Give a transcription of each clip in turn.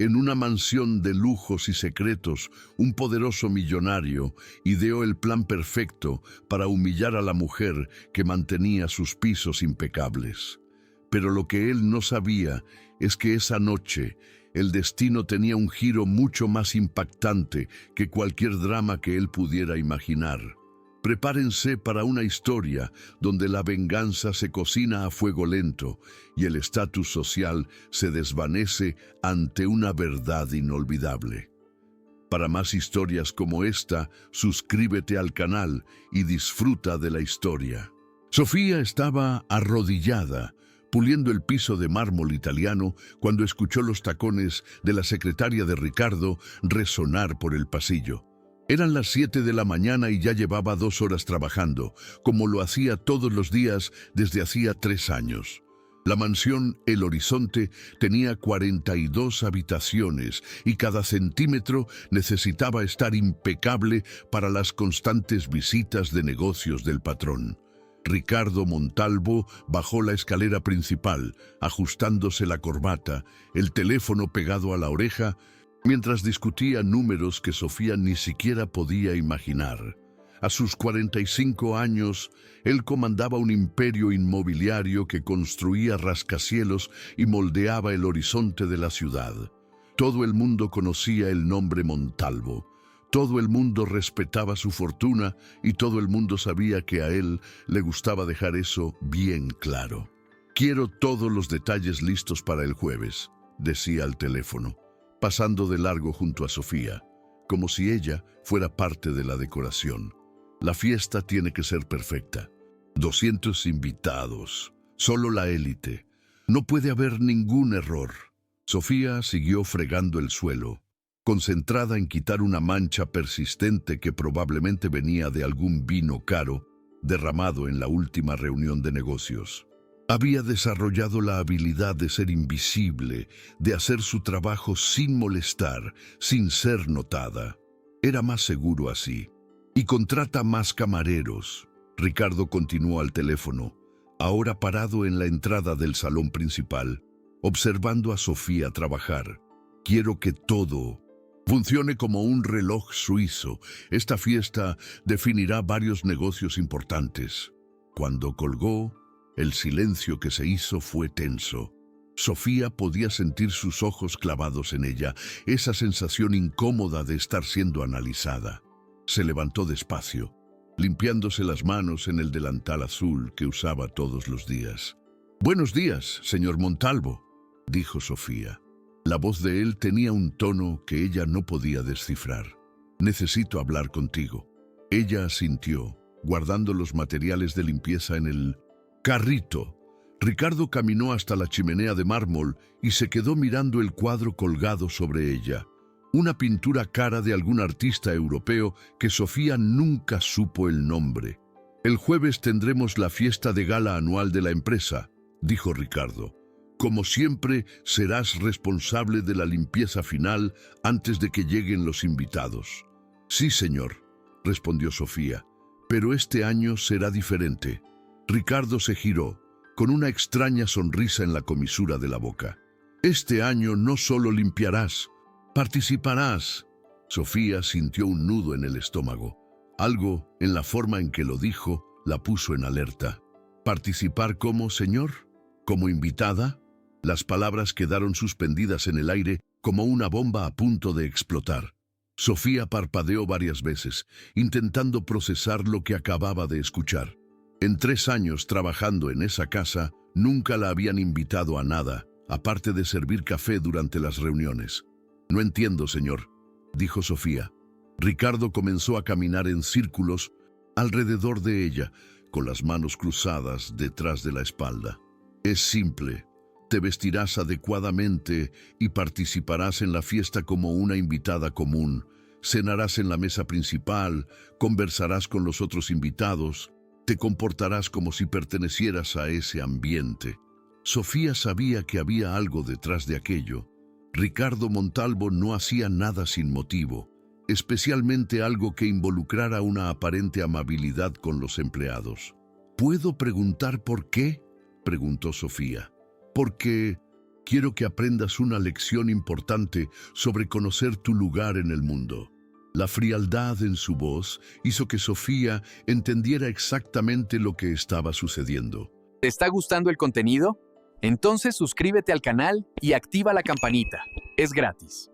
En una mansión de lujos y secretos, un poderoso millonario ideó el plan perfecto para humillar a la mujer que mantenía sus pisos impecables. Pero lo que él no sabía es que esa noche el destino tenía un giro mucho más impactante que cualquier drama que él pudiera imaginar. Prepárense para una historia donde la venganza se cocina a fuego lento y el estatus social se desvanece ante una verdad inolvidable. Para más historias como esta, suscríbete al canal y disfruta de la historia. Sofía estaba arrodillada, puliendo el piso de mármol italiano cuando escuchó los tacones de la secretaria de Ricardo resonar por el pasillo. Eran las 7 de la mañana y ya llevaba 2 horas trabajando, como lo hacía todos los días desde hacía 3 años. La mansión El Horizonte tenía 42 habitaciones y cada centímetro necesitaba estar impecable para las constantes visitas de negocios del patrón. Ricardo Montalvo bajó la escalera principal, ajustándose la corbata, el teléfono pegado a la oreja, mientras discutía números que Sofía ni siquiera podía imaginar. A sus 45 años, él comandaba un imperio inmobiliario que construía rascacielos y moldeaba el horizonte de la ciudad. Todo el mundo conocía el nombre Montalvo. Todo el mundo respetaba su fortuna y todo el mundo sabía que a él le gustaba dejar eso bien claro. «Quiero todos los detalles listos para el jueves», decía al teléfono, pasando de largo junto a Sofía, como si ella fuera parte de la decoración. «La fiesta tiene que ser perfecta. 200 invitados, solo la élite. No puede haber ningún error». Sofía siguió fregando el suelo, concentrada en quitar una mancha persistente que probablemente venía de algún vino caro derramado en la última reunión de negocios. Había desarrollado la habilidad de ser invisible, de hacer su trabajo sin molestar, sin ser notada. Era más seguro así. «Y contrata más camareros». Ricardo continuó al teléfono, ahora parado en la entrada del salón principal, observando a Sofía trabajar. «Quiero que todo funcione como un reloj suizo. Esta fiesta definirá varios negocios importantes». Cuando colgó, el silencio que se hizo fue tenso. Sofía podía sentir sus ojos clavados en ella, esa sensación incómoda de estar siendo analizada. Se levantó despacio, limpiándose las manos en el delantal azul que usaba todos los días. «Buenos días, señor Montalvo», dijo Sofía. La voz de él tenía un tono que ella no podía descifrar. «Necesito hablar contigo». Ella asintió, guardando los materiales de limpieza en el carrito. Ricardo caminó hasta la chimenea de mármol y se quedó mirando el cuadro colgado sobre ella. Una pintura cara de algún artista europeo que Sofía nunca supo el nombre. «El jueves tendremos la fiesta de gala anual de la empresa», dijo Ricardo. «Como siempre, serás responsable de la limpieza final antes de que lleguen los invitados». «Sí, señor», respondió Sofía, «pero este año será diferente». Ricardo se giró, con una extraña sonrisa en la comisura de la boca. «Este año no solo limpiarás, participarás». Sofía sintió un nudo en el estómago. Algo en la forma en que lo dijo la puso en alerta. «¿Participar cómo, señor? ¿Como invitada?» Las palabras quedaron suspendidas en el aire como una bomba a punto de explotar. Sofía parpadeó varias veces, intentando procesar lo que acababa de escuchar. En 3 años trabajando en esa casa, nunca la habían invitado a nada, aparte de servir café durante las reuniones. «No entiendo, señor», dijo Sofía. Ricardo comenzó a caminar en círculos alrededor de ella, con las manos cruzadas detrás de la espalda. «Es simple. Te vestirás adecuadamente y participarás en la fiesta como una invitada común. Cenarás en la mesa principal, conversarás con los otros invitados. Te comportarás como si pertenecieras a ese ambiente». Sofía sabía que había algo detrás de aquello. Ricardo Montalvo no hacía nada sin motivo, especialmente algo que involucrara una aparente amabilidad con los empleados. «¿Puedo preguntar por qué?», preguntó Sofía. «Porque quiero que aprendas una lección importante sobre conocer tu lugar en el mundo. La frialdad en su voz hizo que Sofía entendiera exactamente lo que estaba sucediendo. ¿Te está gustando el contenido? Entonces suscríbete al canal y activa la campanita. Es gratis.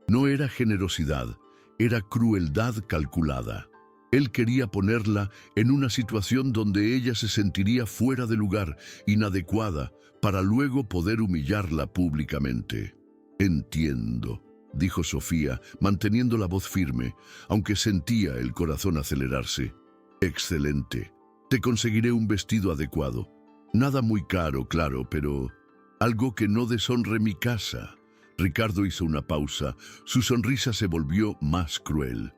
No era generosidad, era crueldad calculada. Él quería ponerla en una situación donde ella se sentiría fuera de lugar, inadecuada, para luego poder humillarla públicamente. Entiendo, dijo Sofía, manteniendo la voz firme, aunque sentía el corazón acelerarse. Excelente. Te conseguiré un vestido adecuado. Nada muy caro, claro, pero algo que no deshonre mi casa. Ricardo hizo una pausa. Su sonrisa se volvió más cruel.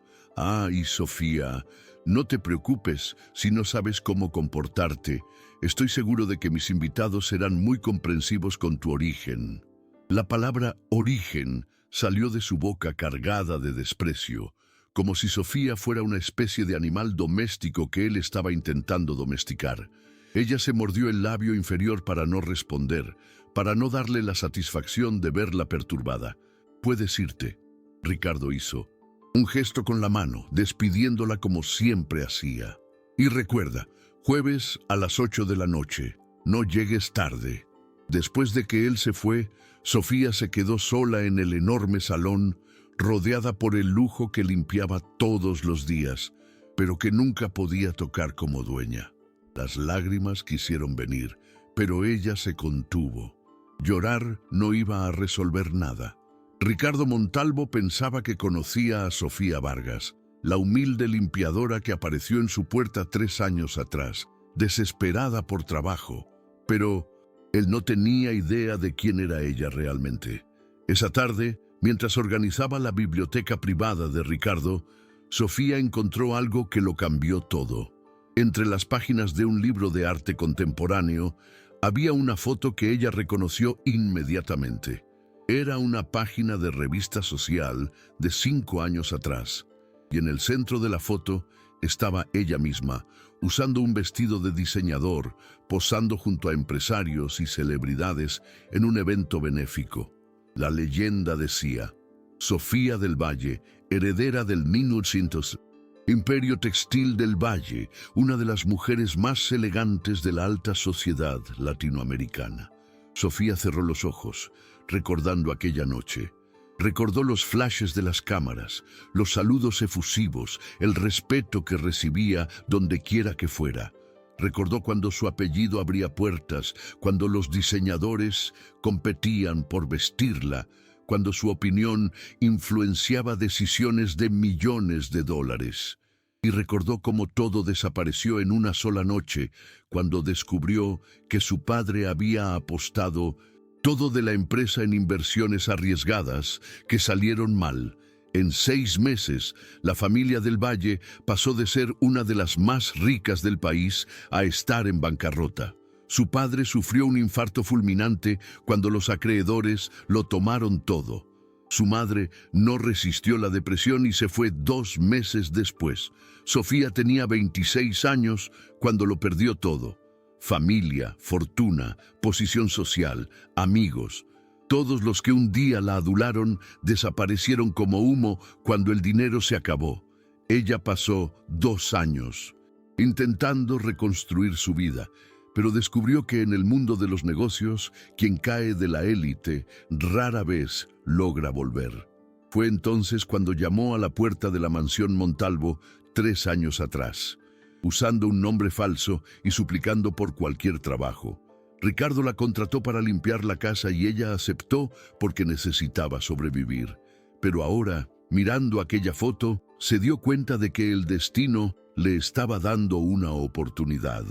Y Sofía, no te preocupes si no sabes cómo comportarte. Estoy seguro de que mis invitados serán muy comprensivos con tu origen. La palabra origen salió de su boca cargada de desprecio, como si Sofía fuera una especie de animal doméstico que él estaba intentando domesticar. Ella se mordió el labio inferior para no responder, para no darle la satisfacción de verla perturbada. «Puedes irte», Ricardo hizo. Un gesto con la mano, despidiéndola como siempre hacía. «Y recuerda, jueves a las 8 de la noche, no llegues tarde». Después de que él se fue, Sofía se quedó sola en el enorme salón, rodeada por el lujo que limpiaba todos los días, pero que nunca podía tocar como dueña. Las lágrimas quisieron venir, pero ella se contuvo. Llorar no iba a resolver nada. Ricardo Montalvo pensaba que conocía a Sofía Vargas, la humilde limpiadora que apareció en su puerta 3 años atrás, desesperada por trabajo, pero él no tenía idea de quién era ella realmente. Esa tarde, mientras organizaba la biblioteca privada de Ricardo, Sofía encontró algo que lo cambió todo. Entre las páginas de un libro de arte contemporáneo, había una foto que ella reconoció inmediatamente. Era una página de revista social de 5 años atrás, y en el centro de la foto estaba ella misma, usando un vestido de diseñador, posando junto a empresarios y celebridades en un evento benéfico. La leyenda decía: Sofía del Valle, heredera del 1900, Imperio Textil del Valle, una de las mujeres más elegantes de la alta sociedad latinoamericana. Sofía cerró los ojos, recordando aquella noche. Recordó los flashes de las cámaras, los saludos efusivos, el respeto que recibía donde quiera que fuera. Recordó cuando su apellido abría puertas, cuando los diseñadores competían por vestirla, cuando su opinión influenciaba decisiones de millones de dólares. Y recordó cómo todo desapareció en una sola noche, cuando descubrió que su padre había apostado todo de la empresa en inversiones arriesgadas que salieron mal. En 6 meses, la familia del Valle pasó de ser una de las más ricas del país a estar en bancarrota. Su padre sufrió un infarto fulminante cuando los acreedores lo tomaron todo. Su madre no resistió la depresión y se fue 2 meses después. Sofía tenía 26 años cuando lo perdió todo. Familia, fortuna, posición social, amigos. Todos los que un día la adularon desaparecieron como humo cuando el dinero se acabó. Ella pasó 2 años intentando reconstruir su vida, pero descubrió que en el mundo de los negocios, quien cae de la élite rara vez logra volver. Fue entonces cuando llamó a la puerta de la mansión Montalvo 3 años atrás, usando un nombre falso y suplicando por cualquier trabajo. Ricardo la contrató para limpiar la casa y ella aceptó porque necesitaba sobrevivir. Pero ahora, mirando aquella foto, se dio cuenta de que el destino le estaba dando una oportunidad.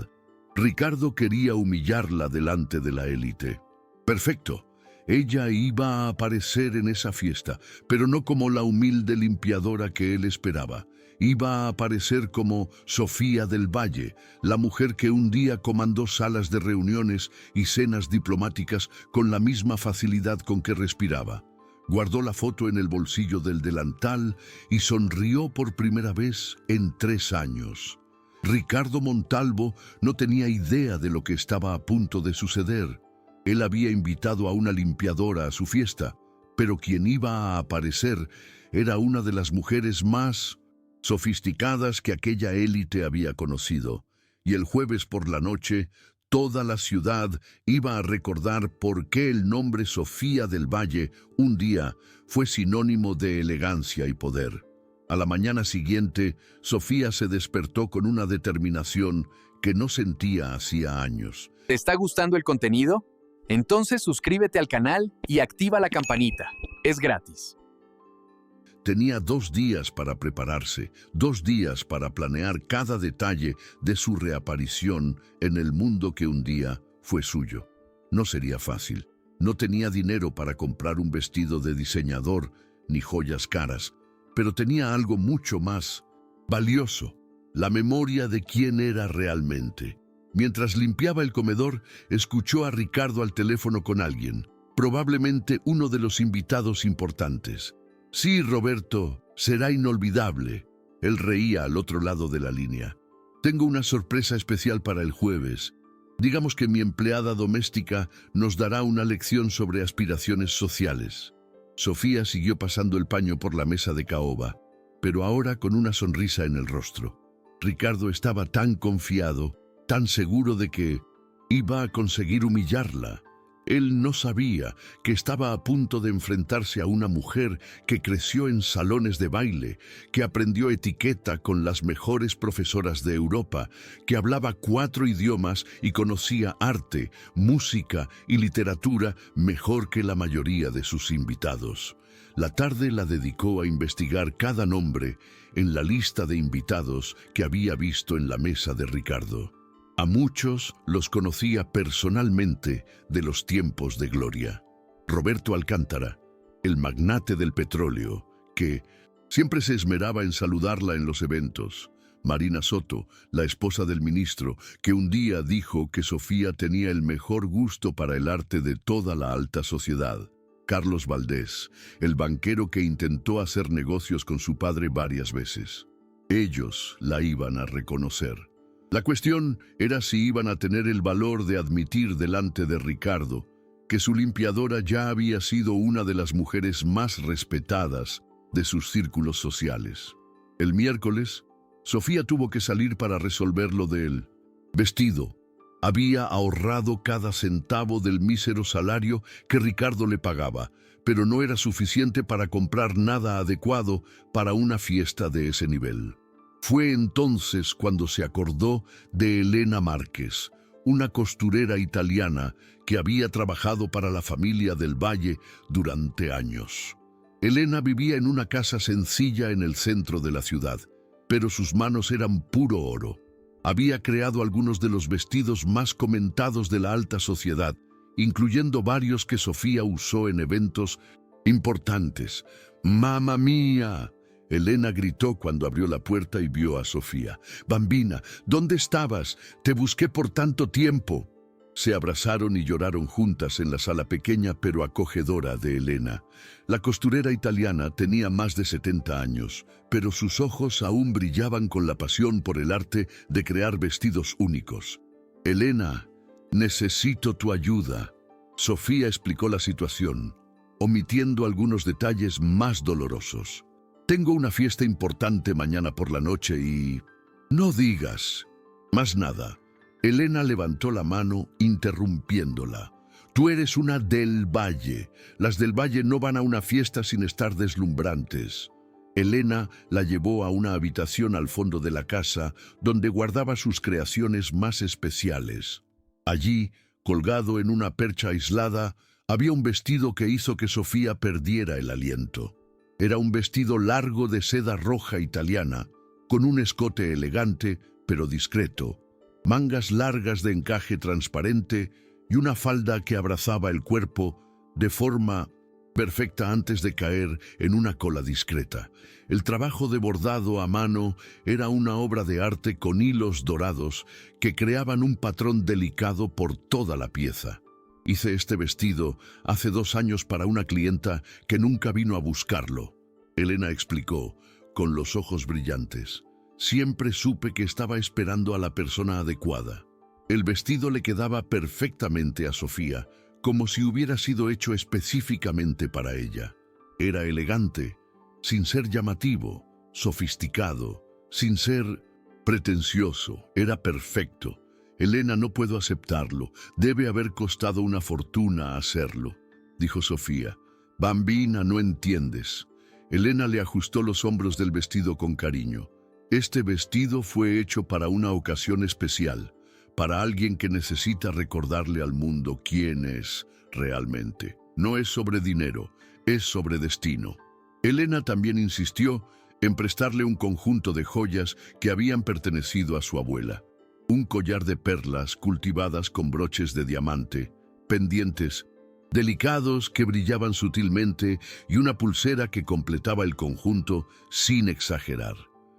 Ricardo quería humillarla delante de la élite. Perfecto. Ella iba a aparecer en esa fiesta, pero no como la humilde limpiadora que él esperaba. Iba a aparecer como Sofía del Valle, la mujer que un día comandó salas de reuniones y cenas diplomáticas con la misma facilidad con que respiraba. Guardó la foto en el bolsillo del delantal y sonrió por primera vez en 3 años. Ricardo Montalvo no tenía idea de lo que estaba a punto de suceder. Él había invitado a una limpiadora a su fiesta, pero quien iba a aparecer era una de las mujeres más sofisticadas que aquella élite había conocido. Y el jueves por la noche, toda la ciudad iba a recordar por qué el nombre Sofía del Valle un día fue sinónimo de elegancia y poder. A la mañana siguiente, Sofía se despertó con una determinación que no sentía hacía años. ¿Te está gustando el contenido? Entonces suscríbete al canal y activa la campanita. Es gratis. Tenía 2 días para prepararse, 2 días para planear cada detalle de su reaparición en el mundo que un día fue suyo. No sería fácil. No tenía dinero para comprar un vestido de diseñador ni joyas caras, pero tenía algo mucho más valioso: la memoria de quién era realmente. Mientras limpiaba el comedor, escuchó a Ricardo al teléfono con alguien, probablemente uno de los invitados importantes. Sí, Roberto, será inolvidable. Él reía al otro lado de la línea. Tengo una sorpresa especial para el jueves. Digamos que mi empleada doméstica nos dará una lección sobre aspiraciones sociales. Sofía siguió pasando el paño por la mesa de caoba, pero ahora con una sonrisa en el rostro. Ricardo estaba tan confiado, tan seguro de que iba a conseguir humillarla. Él no sabía que estaba a punto de enfrentarse a una mujer que creció en salones de baile, que aprendió etiqueta con las mejores profesoras de Europa, que hablaba 4 idiomas y conocía arte, música y literatura mejor que la mayoría de sus invitados. La tarde la dedicó a investigar cada nombre en la lista de invitados que había visto en la mesa de Ricardo. A muchos los conocía personalmente de los tiempos de gloria. Roberto Alcántara, el magnate del petróleo, que siempre se esmeraba en saludarla en los eventos. Marina Soto, la esposa del ministro, que un día dijo que Sofía tenía el mejor gusto para el arte de toda la alta sociedad. Carlos Valdés, el banquero que intentó hacer negocios con su padre varias veces. Ellos la iban a reconocer. La cuestión era si iban a tener el valor de admitir delante de Ricardo que su limpiadora ya había sido una de las mujeres más respetadas de sus círculos sociales. El miércoles, Sofía tuvo que salir para resolver lo del vestido. Había ahorrado cada centavo del mísero salario que Ricardo le pagaba, pero no era suficiente para comprar nada adecuado para una fiesta de ese nivel. Fue entonces cuando se acordó de Elena Márquez, una costurera italiana que había trabajado para la familia del Valle durante años. Elena vivía en una casa sencilla en el centro de la ciudad, pero sus manos eran puro oro. Había creado algunos de los vestidos más comentados de la alta sociedad, incluyendo varios que Sofía usó en eventos importantes. ¡Mamma mía!, Elena gritó cuando abrió la puerta y vio a Sofía. «Bambina, ¿dónde estabas? Te busqué por tanto tiempo». Se abrazaron y lloraron juntas en la sala pequeña pero acogedora de Elena. La costurera italiana tenía más de 70 años, pero sus ojos aún brillaban con la pasión por el arte de crear vestidos únicos. «Elena, necesito tu ayuda». Sofía explicó la situación, omitiendo algunos detalles más dolorosos. «Tengo una fiesta importante mañana por la noche y...». «No digas». «Más nada». Elena levantó la mano, interrumpiéndola. «Tú eres una del Valle. Las del Valle no van a una fiesta sin estar deslumbrantes». Elena la llevó a una habitación al fondo de la casa, donde guardaba sus creaciones más especiales. Allí, colgado en una percha aislada, había un vestido que hizo que Sofía perdiera el aliento. Era un vestido largo de seda roja italiana, con un escote elegante pero discreto, mangas largas de encaje transparente y una falda que abrazaba el cuerpo de forma perfecta antes de caer en una cola discreta. El trabajo de bordado a mano era una obra de arte con hilos dorados que creaban un patrón delicado por toda la pieza. «Hice este vestido hace 2 años para una clienta que nunca vino a buscarlo», Elena explicó, con los ojos brillantes. «Siempre supe que estaba esperando a la persona adecuada». El vestido le quedaba perfectamente a Sofía, como si hubiera sido hecho específicamente para ella. Era elegante, sin ser llamativo, sofisticado, sin ser pretencioso. Era perfecto. Elena, no puedo aceptarlo. Debe haber costado una fortuna hacerlo, dijo Sofía. Bambina, no entiendes. Elena le ajustó los hombros del vestido con cariño. Este vestido fue hecho para una ocasión especial, para alguien que necesita recordarle al mundo quién es realmente. No es sobre dinero, es sobre destino. Elena también insistió en prestarle un conjunto de joyas que habían pertenecido a su abuela. Un collar de perlas cultivadas con broches de diamante, pendientes delicados que brillaban sutilmente y una pulsera que completaba el conjunto sin exagerar.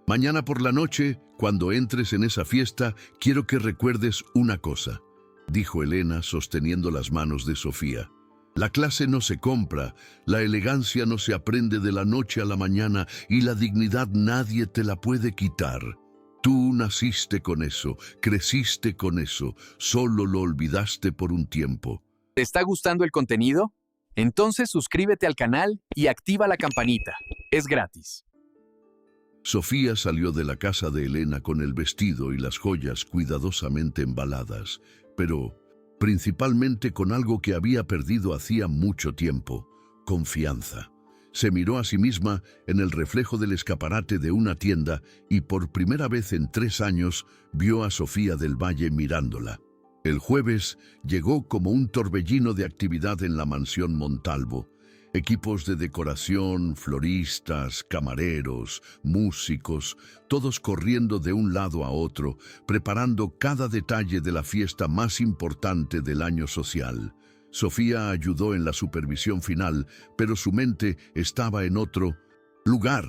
Mañana por la noche, cuando entres en esa fiesta, quiero que recuerdes una cosa, dijo Elena sosteniendo las manos de Sofía. La clase no se compra, la elegancia no se aprende de la noche a la mañana y la dignidad nadie te la puede quitar. Tú naciste con eso, creciste con eso, solo lo olvidaste por un tiempo. ¿Te está gustando el contenido? Entonces suscríbete al canal y activa la campanita. Es gratis. Sofía salió de la casa de Elena con el vestido y las joyas cuidadosamente embaladas, pero principalmente con algo que había perdido hacía mucho tiempo: confianza. Se miró a sí misma en el reflejo del escaparate de una tienda y por primera vez en 3 años vio a Sofía del Valle mirándola. El jueves llegó como un torbellino de actividad en la mansión Montalvo. Equipos de decoración, floristas, camareros, músicos, todos corriendo de un lado a otro, preparando cada detalle de la fiesta más importante del año social. Sofía ayudó en la supervisión final, pero su mente estaba en otro lugar.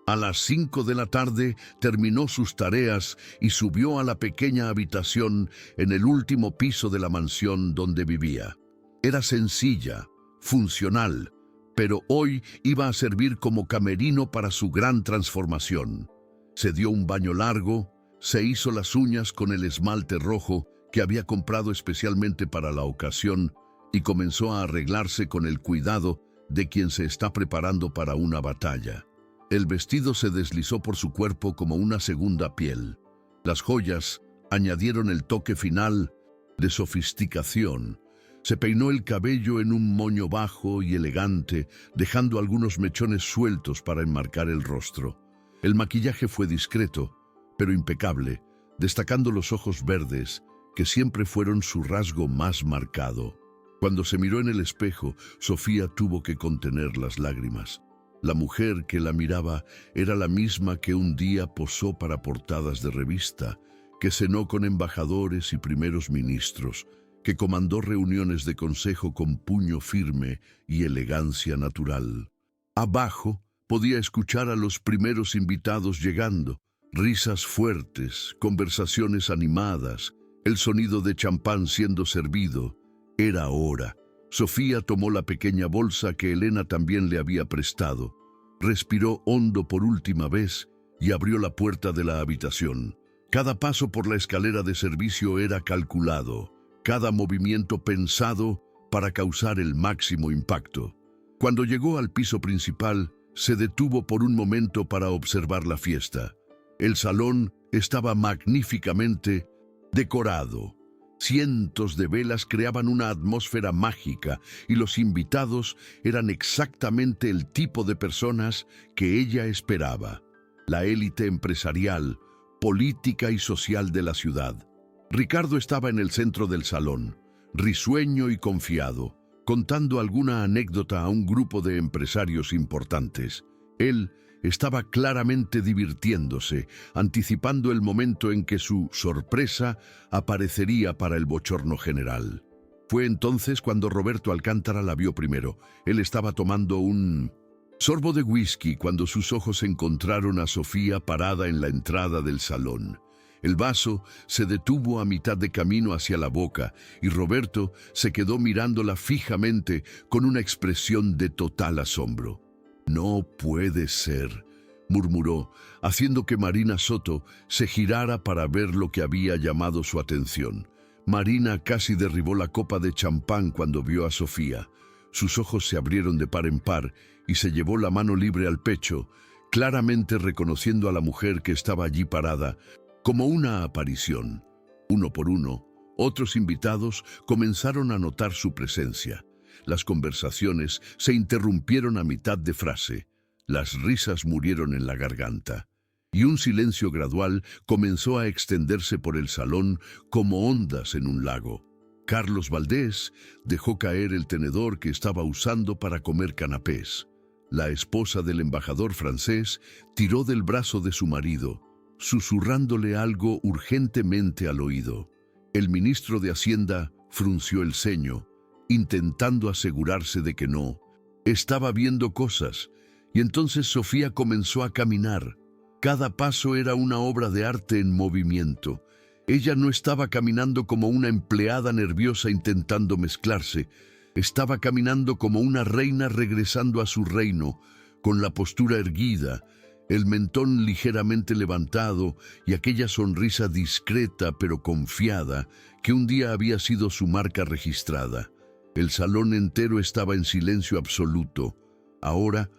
A las 5 de la tarde terminó sus tareas y subió a la pequeña habitación en el último piso de la mansión donde vivía. Era sencilla, funcional, pero hoy iba a servir como camerino para su gran transformación. Se dio un baño largo, se hizo las uñas con el esmalte rojo que había comprado especialmente para la ocasión y comenzó a arreglarse con el cuidado de quien se está preparando para una batalla. El vestido se deslizó por su cuerpo como una segunda piel. Las joyas añadieron el toque final de sofisticación. Se peinó el cabello en un moño bajo y elegante, dejando algunos mechones sueltos para enmarcar el rostro. El maquillaje fue discreto, pero impecable, destacando los ojos verdes, que siempre fueron su rasgo más marcado. Cuando se miró en el espejo, Sofía tuvo que contener las lágrimas. La mujer que la miraba era la misma que un día posó para portadas de revista, que cenó con embajadores y primeros ministros, que comandó reuniones de consejo con puño firme y elegancia natural. Abajo podía escuchar a los primeros invitados llegando, risas fuertes, conversaciones animadas, el sonido de champán siendo servido. Era hora. Sofía tomó la pequeña bolsa que Elena también le había prestado, respiró hondo por última vez y abrió la puerta de la habitación. Cada paso por la escalera de servicio era calculado, cada movimiento pensado para causar el máximo impacto. Cuando llegó al piso principal, se detuvo por un momento para observar la fiesta. El salón estaba magníficamente decorado. Cientos de velas creaban una atmósfera mágica y los invitados eran exactamente el tipo de personas que ella esperaba. La élite empresarial, política y social de la ciudad. Ricardo estaba en el centro del salón, risueño y confiado, contando alguna anécdota a un grupo de empresarios importantes. Él estaba claramente divirtiéndose, anticipando el momento en que su sorpresa aparecería para el bochorno general. Fue entonces cuando Roberto Alcántara la vio primero. Él estaba tomando un sorbo de whisky cuando sus ojos encontraron a Sofía parada en la entrada del salón. El vaso se detuvo a mitad de camino hacia la boca y Roberto se quedó mirándola fijamente con una expresión de total asombro. «No puede ser», murmuró, haciendo que Marina Soto se girara para ver lo que había llamado su atención. Marina casi derribó la copa de champán cuando vio a Sofía. Sus ojos se abrieron de par en par y se llevó la mano libre al pecho, claramente reconociendo a la mujer que estaba allí parada, como una aparición. Uno por uno, otros invitados comenzaron a notar su presencia. Las conversaciones se interrumpieron a mitad de frase. Las risas murieron en la garganta. Y un silencio gradual comenzó a extenderse por el salón como ondas en un lago. Carlos Valdés dejó caer el tenedor que estaba usando para comer canapés. La esposa del embajador francés tiró del brazo de su marido, susurrándole algo urgentemente al oído. El ministro de Hacienda frunció el ceño, intentando asegurarse de que no. Estaba viendo cosas, y entonces Sofía comenzó a caminar. Cada paso era una obra de arte en movimiento. Ella no estaba caminando como una empleada nerviosa intentando mezclarse. Estaba caminando como una reina regresando a su reino, con la postura erguida, el mentón ligeramente levantado y aquella sonrisa discreta pero confiada que un día había sido su marca registrada. El salón entero estaba en silencio absoluto. Ahora,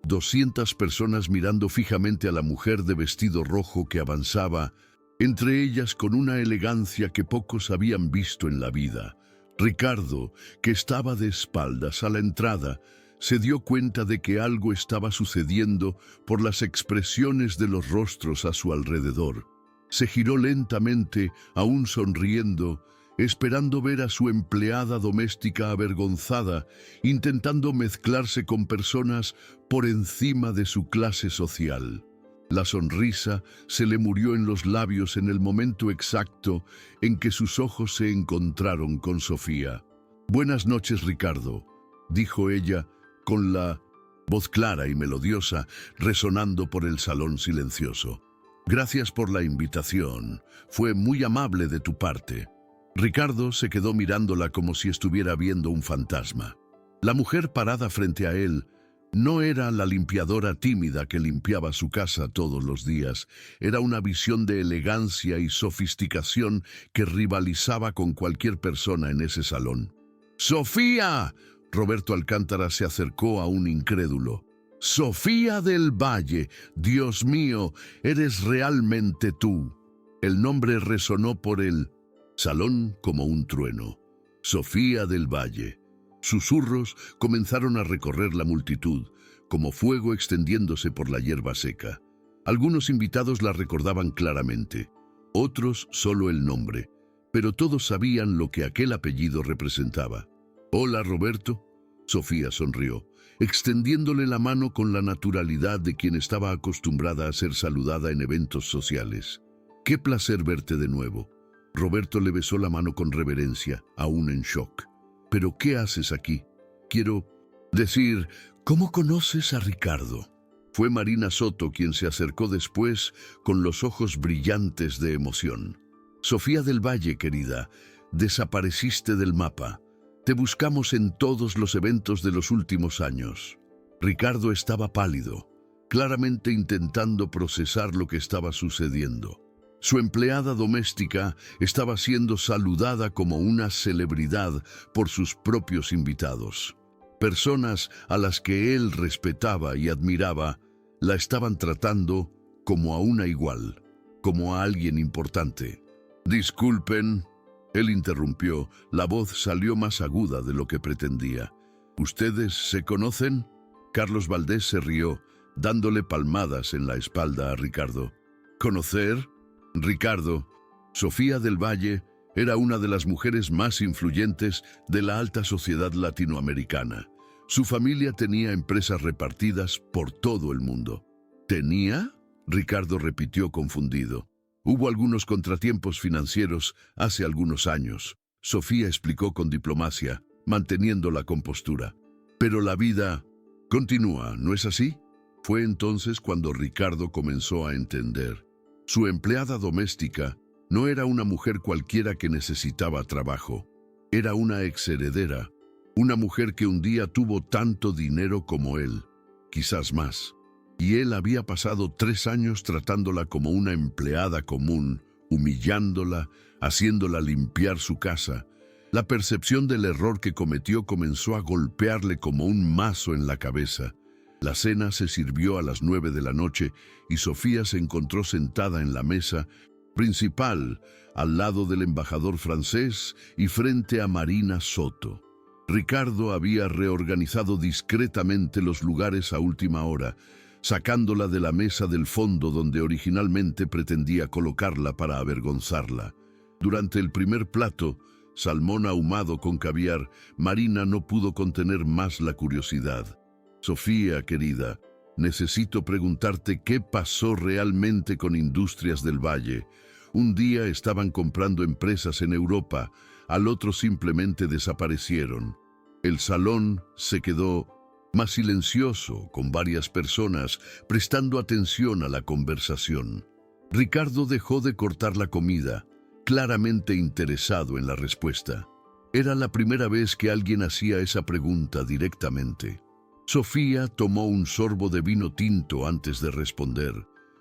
200 personas mirando fijamente a la mujer de vestido rojo que avanzaba, entre ellas con una elegancia que pocos habían visto en la vida. Ricardo, que estaba de espaldas a la entrada, se dio cuenta de que algo estaba sucediendo por las expresiones de los rostros a su alrededor. Se giró lentamente, aún sonriendo, esperando ver a su empleada doméstica avergonzada, intentando mezclarse con personas por encima de su clase social. La sonrisa se le murió en los labios en el momento exacto en que sus ojos se encontraron con Sofía. «Buenas noches, Ricardo», dijo ella, con la voz clara y melodiosa resonando por el salón silencioso. «Gracias por la invitación. Fue muy amable de tu parte». Ricardo se quedó mirándola como si estuviera viendo un fantasma. La mujer parada frente a él no era la limpiadora tímida que limpiaba su casa todos los días. Era una visión de elegancia y sofisticación que rivalizaba con cualquier persona en ese salón. «¡Sofía!», Roberto Alcántara se acercó a un incrédulo. «¡Sofía del Valle! Dios mío, eres realmente tú». El nombre resonó por el salón como un trueno. «Sofía del Valle». Susurros comenzaron a recorrer la multitud, como fuego extendiéndose por la hierba seca. Algunos invitados la recordaban claramente, otros solo el nombre, pero todos sabían lo que aquel apellido representaba. «Hola, Roberto». Sofía sonrió, extendiéndole la mano con la naturalidad de quien estaba acostumbrada a ser saludada en eventos sociales. «Qué placer verte de nuevo». Roberto le besó la mano con reverencia, aún en shock. «¿Pero qué haces aquí? Quiero decir, ¿cómo conoces a Ricardo?». Fue Marina Soto quien se acercó después con los ojos brillantes de emoción. «Sofía del Valle, querida, desapareciste del mapa. Te buscamos en todos los eventos de los últimos años». Ricardo estaba pálido, claramente intentando procesar lo que estaba sucediendo. Su empleada doméstica estaba siendo saludada como una celebridad por sus propios invitados. Personas a las que él respetaba y admiraba la estaban tratando como a una igual, como a alguien importante. «Disculpen», él interrumpió, la voz salió más aguda de lo que pretendía. «¿Ustedes se conocen?». Carlos Valdés se rió, dándole palmadas en la espalda a Ricardo. «¿Conocer?». Ricardo, Sofía del Valle era una de las mujeres más influyentes de la alta sociedad latinoamericana. Su familia tenía empresas repartidas por todo el mundo. «¿Tenía?», Ricardo repitió confundido. «Hubo algunos contratiempos financieros hace algunos años», Sofía explicó con diplomacia, manteniendo la compostura. «Pero la vida continúa, ¿no es así?». Fue entonces cuando Ricardo comenzó a entender. Su empleada doméstica no era una mujer cualquiera que necesitaba trabajo. Era una exheredera, una mujer que un día tuvo tanto dinero como él, quizás más. Y él había pasado 3 años tratándola como una empleada común, humillándola, haciéndola limpiar su casa. La percepción del error que cometió comenzó a golpearle como un mazo en la cabeza. La cena se sirvió a las 9 de la noche y Sofía se encontró sentada en la mesa principal, al lado del embajador francés y frente a Marina Soto. Ricardo había reorganizado discretamente los lugares a última hora, sacándola de la mesa del fondo donde originalmente pretendía colocarla para avergonzarla. Durante el primer plato, salmón ahumado con caviar, Marina no pudo contener más la curiosidad. Sofía, querida, necesito preguntarte qué pasó realmente con Industrias del Valle. Un día estaban comprando empresas en Europa, al otro simplemente desaparecieron. El salón se quedó más silencioso, con varias personas prestando atención a la conversación. Ricardo dejó de cortar la comida, claramente interesado en la respuesta. Era la primera vez que alguien hacía esa pregunta directamente. Sofía tomó un sorbo de vino tinto antes de responder,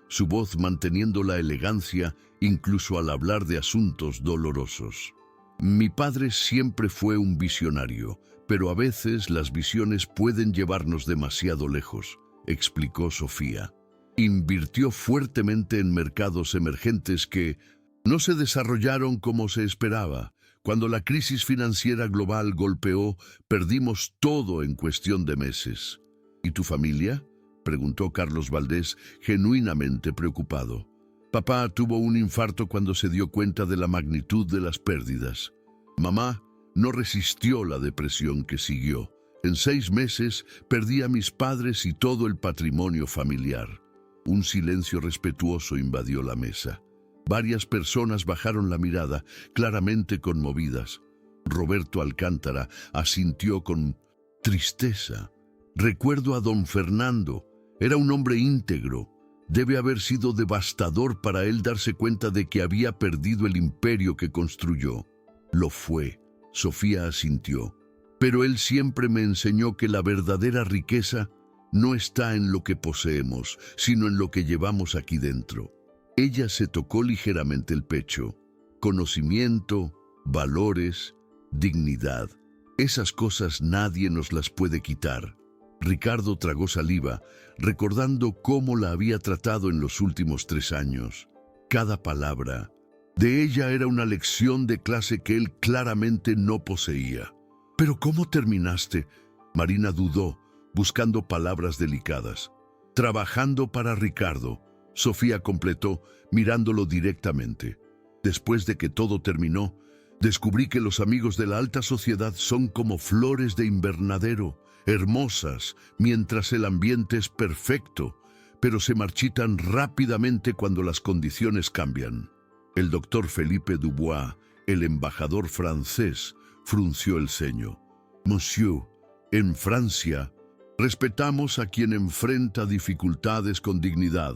su voz manteniendo la elegancia incluso al hablar de asuntos dolorosos. Mi padre siempre fue un visionario, pero a veces las visiones pueden llevarnos demasiado lejos, explicó Sofía. Invirtió fuertemente en mercados emergentes que no se desarrollaron como se esperaba. Cuando la crisis financiera global golpeó, perdimos todo en cuestión de meses. ¿Y tu familia?, preguntó Carlos Valdés, genuinamente preocupado. Papá tuvo un infarto cuando se dio cuenta de la magnitud de las pérdidas. Mamá no resistió la depresión que siguió. En 6 meses perdí a mis padres y todo el patrimonio familiar. Un silencio respetuoso invadió la mesa. Varias personas bajaron la mirada, claramente conmovidas. Roberto Alcántara asintió con tristeza. Recuerdo a don Fernando. Era un hombre íntegro. Debe haber sido devastador para él darse cuenta de que había perdido el imperio que construyó. Lo fue. Sofía asintió. Pero él siempre me enseñó que la verdadera riqueza no está en lo que poseemos, sino en lo que llevamos aquí dentro. Ella se tocó ligeramente el pecho. Conocimiento, valores, dignidad. Esas cosas nadie nos las puede quitar. Ricardo tragó saliva, recordando cómo la había tratado en los últimos 3 años. Cada palabra de ella era una lección de clase que él claramente no poseía. ¿Pero cómo terminaste? Marina dudó, buscando palabras delicadas. Trabajando para Ricardo. Sofía completó, mirándolo directamente. Después de que todo terminó, descubrí que los amigos de la alta sociedad son como flores de invernadero, hermosas mientras el ambiente es perfecto, pero se marchitan rápidamente cuando las condiciones cambian. El doctor Felipe Dubois, el embajador francés, frunció el ceño. Monsieur, en Francia, respetamos a quien enfrenta dificultades con dignidad.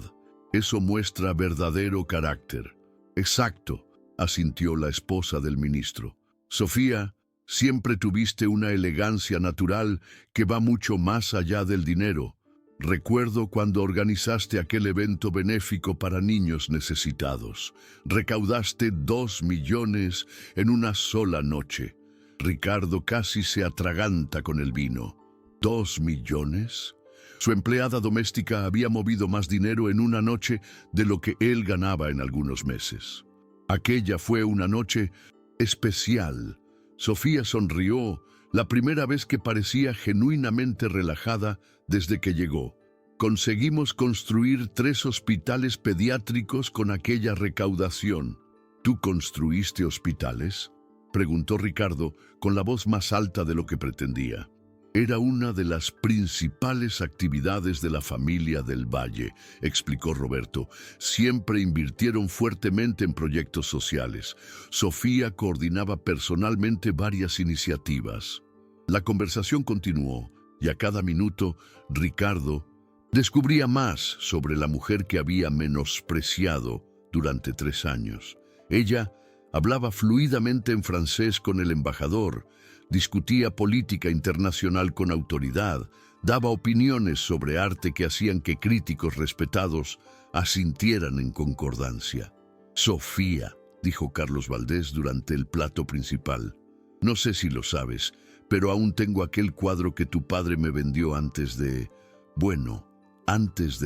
Eso muestra verdadero carácter. Exacto, asintió la esposa del ministro. Sofía, siempre tuviste una elegancia natural que va mucho más allá del dinero. Recuerdo cuando organizaste aquel evento benéfico para niños necesitados. Recaudaste 2 millones en una sola noche. Ricardo casi se atraganta con el vino. ¿2 millones? Su empleada doméstica había movido más dinero en una noche de lo que él ganaba en algunos meses. Aquella fue una noche especial. Sofía sonrió, la primera vez que parecía genuinamente relajada desde que llegó. Conseguimos construir 3 hospitales pediátricos con aquella recaudación. ¿Tú construiste hospitales?, preguntó Ricardo con la voz más alta de lo que pretendía. Era una de las principales actividades de la familia del Valle, explicó Roberto. Siempre invirtieron fuertemente en proyectos sociales. Sofía coordinaba personalmente varias iniciativas. La conversación continuó y a cada minuto Ricardo descubría más sobre la mujer que había menospreciado durante 3 años. Ella hablaba fluidamente en francés con el embajador, discutía política internacional con autoridad, daba opiniones sobre arte que hacían que críticos respetados asintieran en concordancia. Sofía, dijo Carlos Valdés durante el plato principal. No sé si lo sabes, pero aún tengo aquel cuadro que tu padre me vendió antes de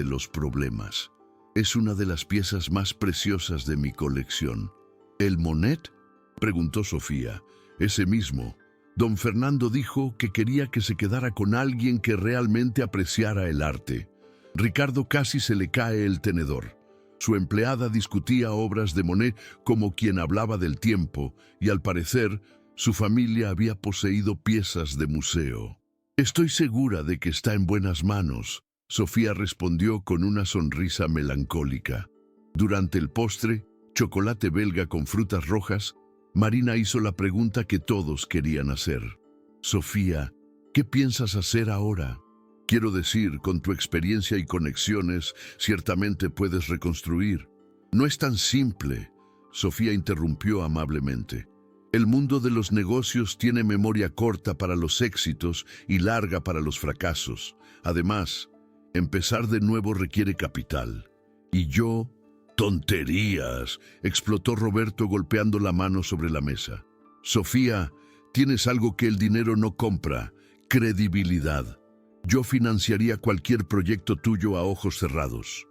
los problemas. Es una de las piezas más preciosas de mi colección. ¿El Monet?, preguntó Sofía. Ese mismo. Don Fernando dijo que quería que se quedara con alguien que realmente apreciara el arte. Ricardo casi se le cae el tenedor. Su empleada discutía obras de Monet como quien hablaba del tiempo, y al parecer, su familia había poseído piezas de museo. Estoy segura de que está en buenas manos, Sofía respondió con una sonrisa melancólica. Durante el postre, chocolate belga con frutas rojas, Marina hizo la pregunta que todos querían hacer. Sofía, ¿qué piensas hacer ahora? Quiero decir, con tu experiencia y conexiones, ciertamente puedes reconstruir. No es tan simple, Sofía interrumpió amablemente. El mundo de los negocios tiene memoria corta para los éxitos y larga para los fracasos. Además, empezar de nuevo requiere capital. Y yo... ¡Tonterías!, explotó Roberto golpeando la mano sobre la mesa. Sofía, tienes algo que el dinero no compra: credibilidad. Yo financiaría cualquier proyecto tuyo a ojos cerrados.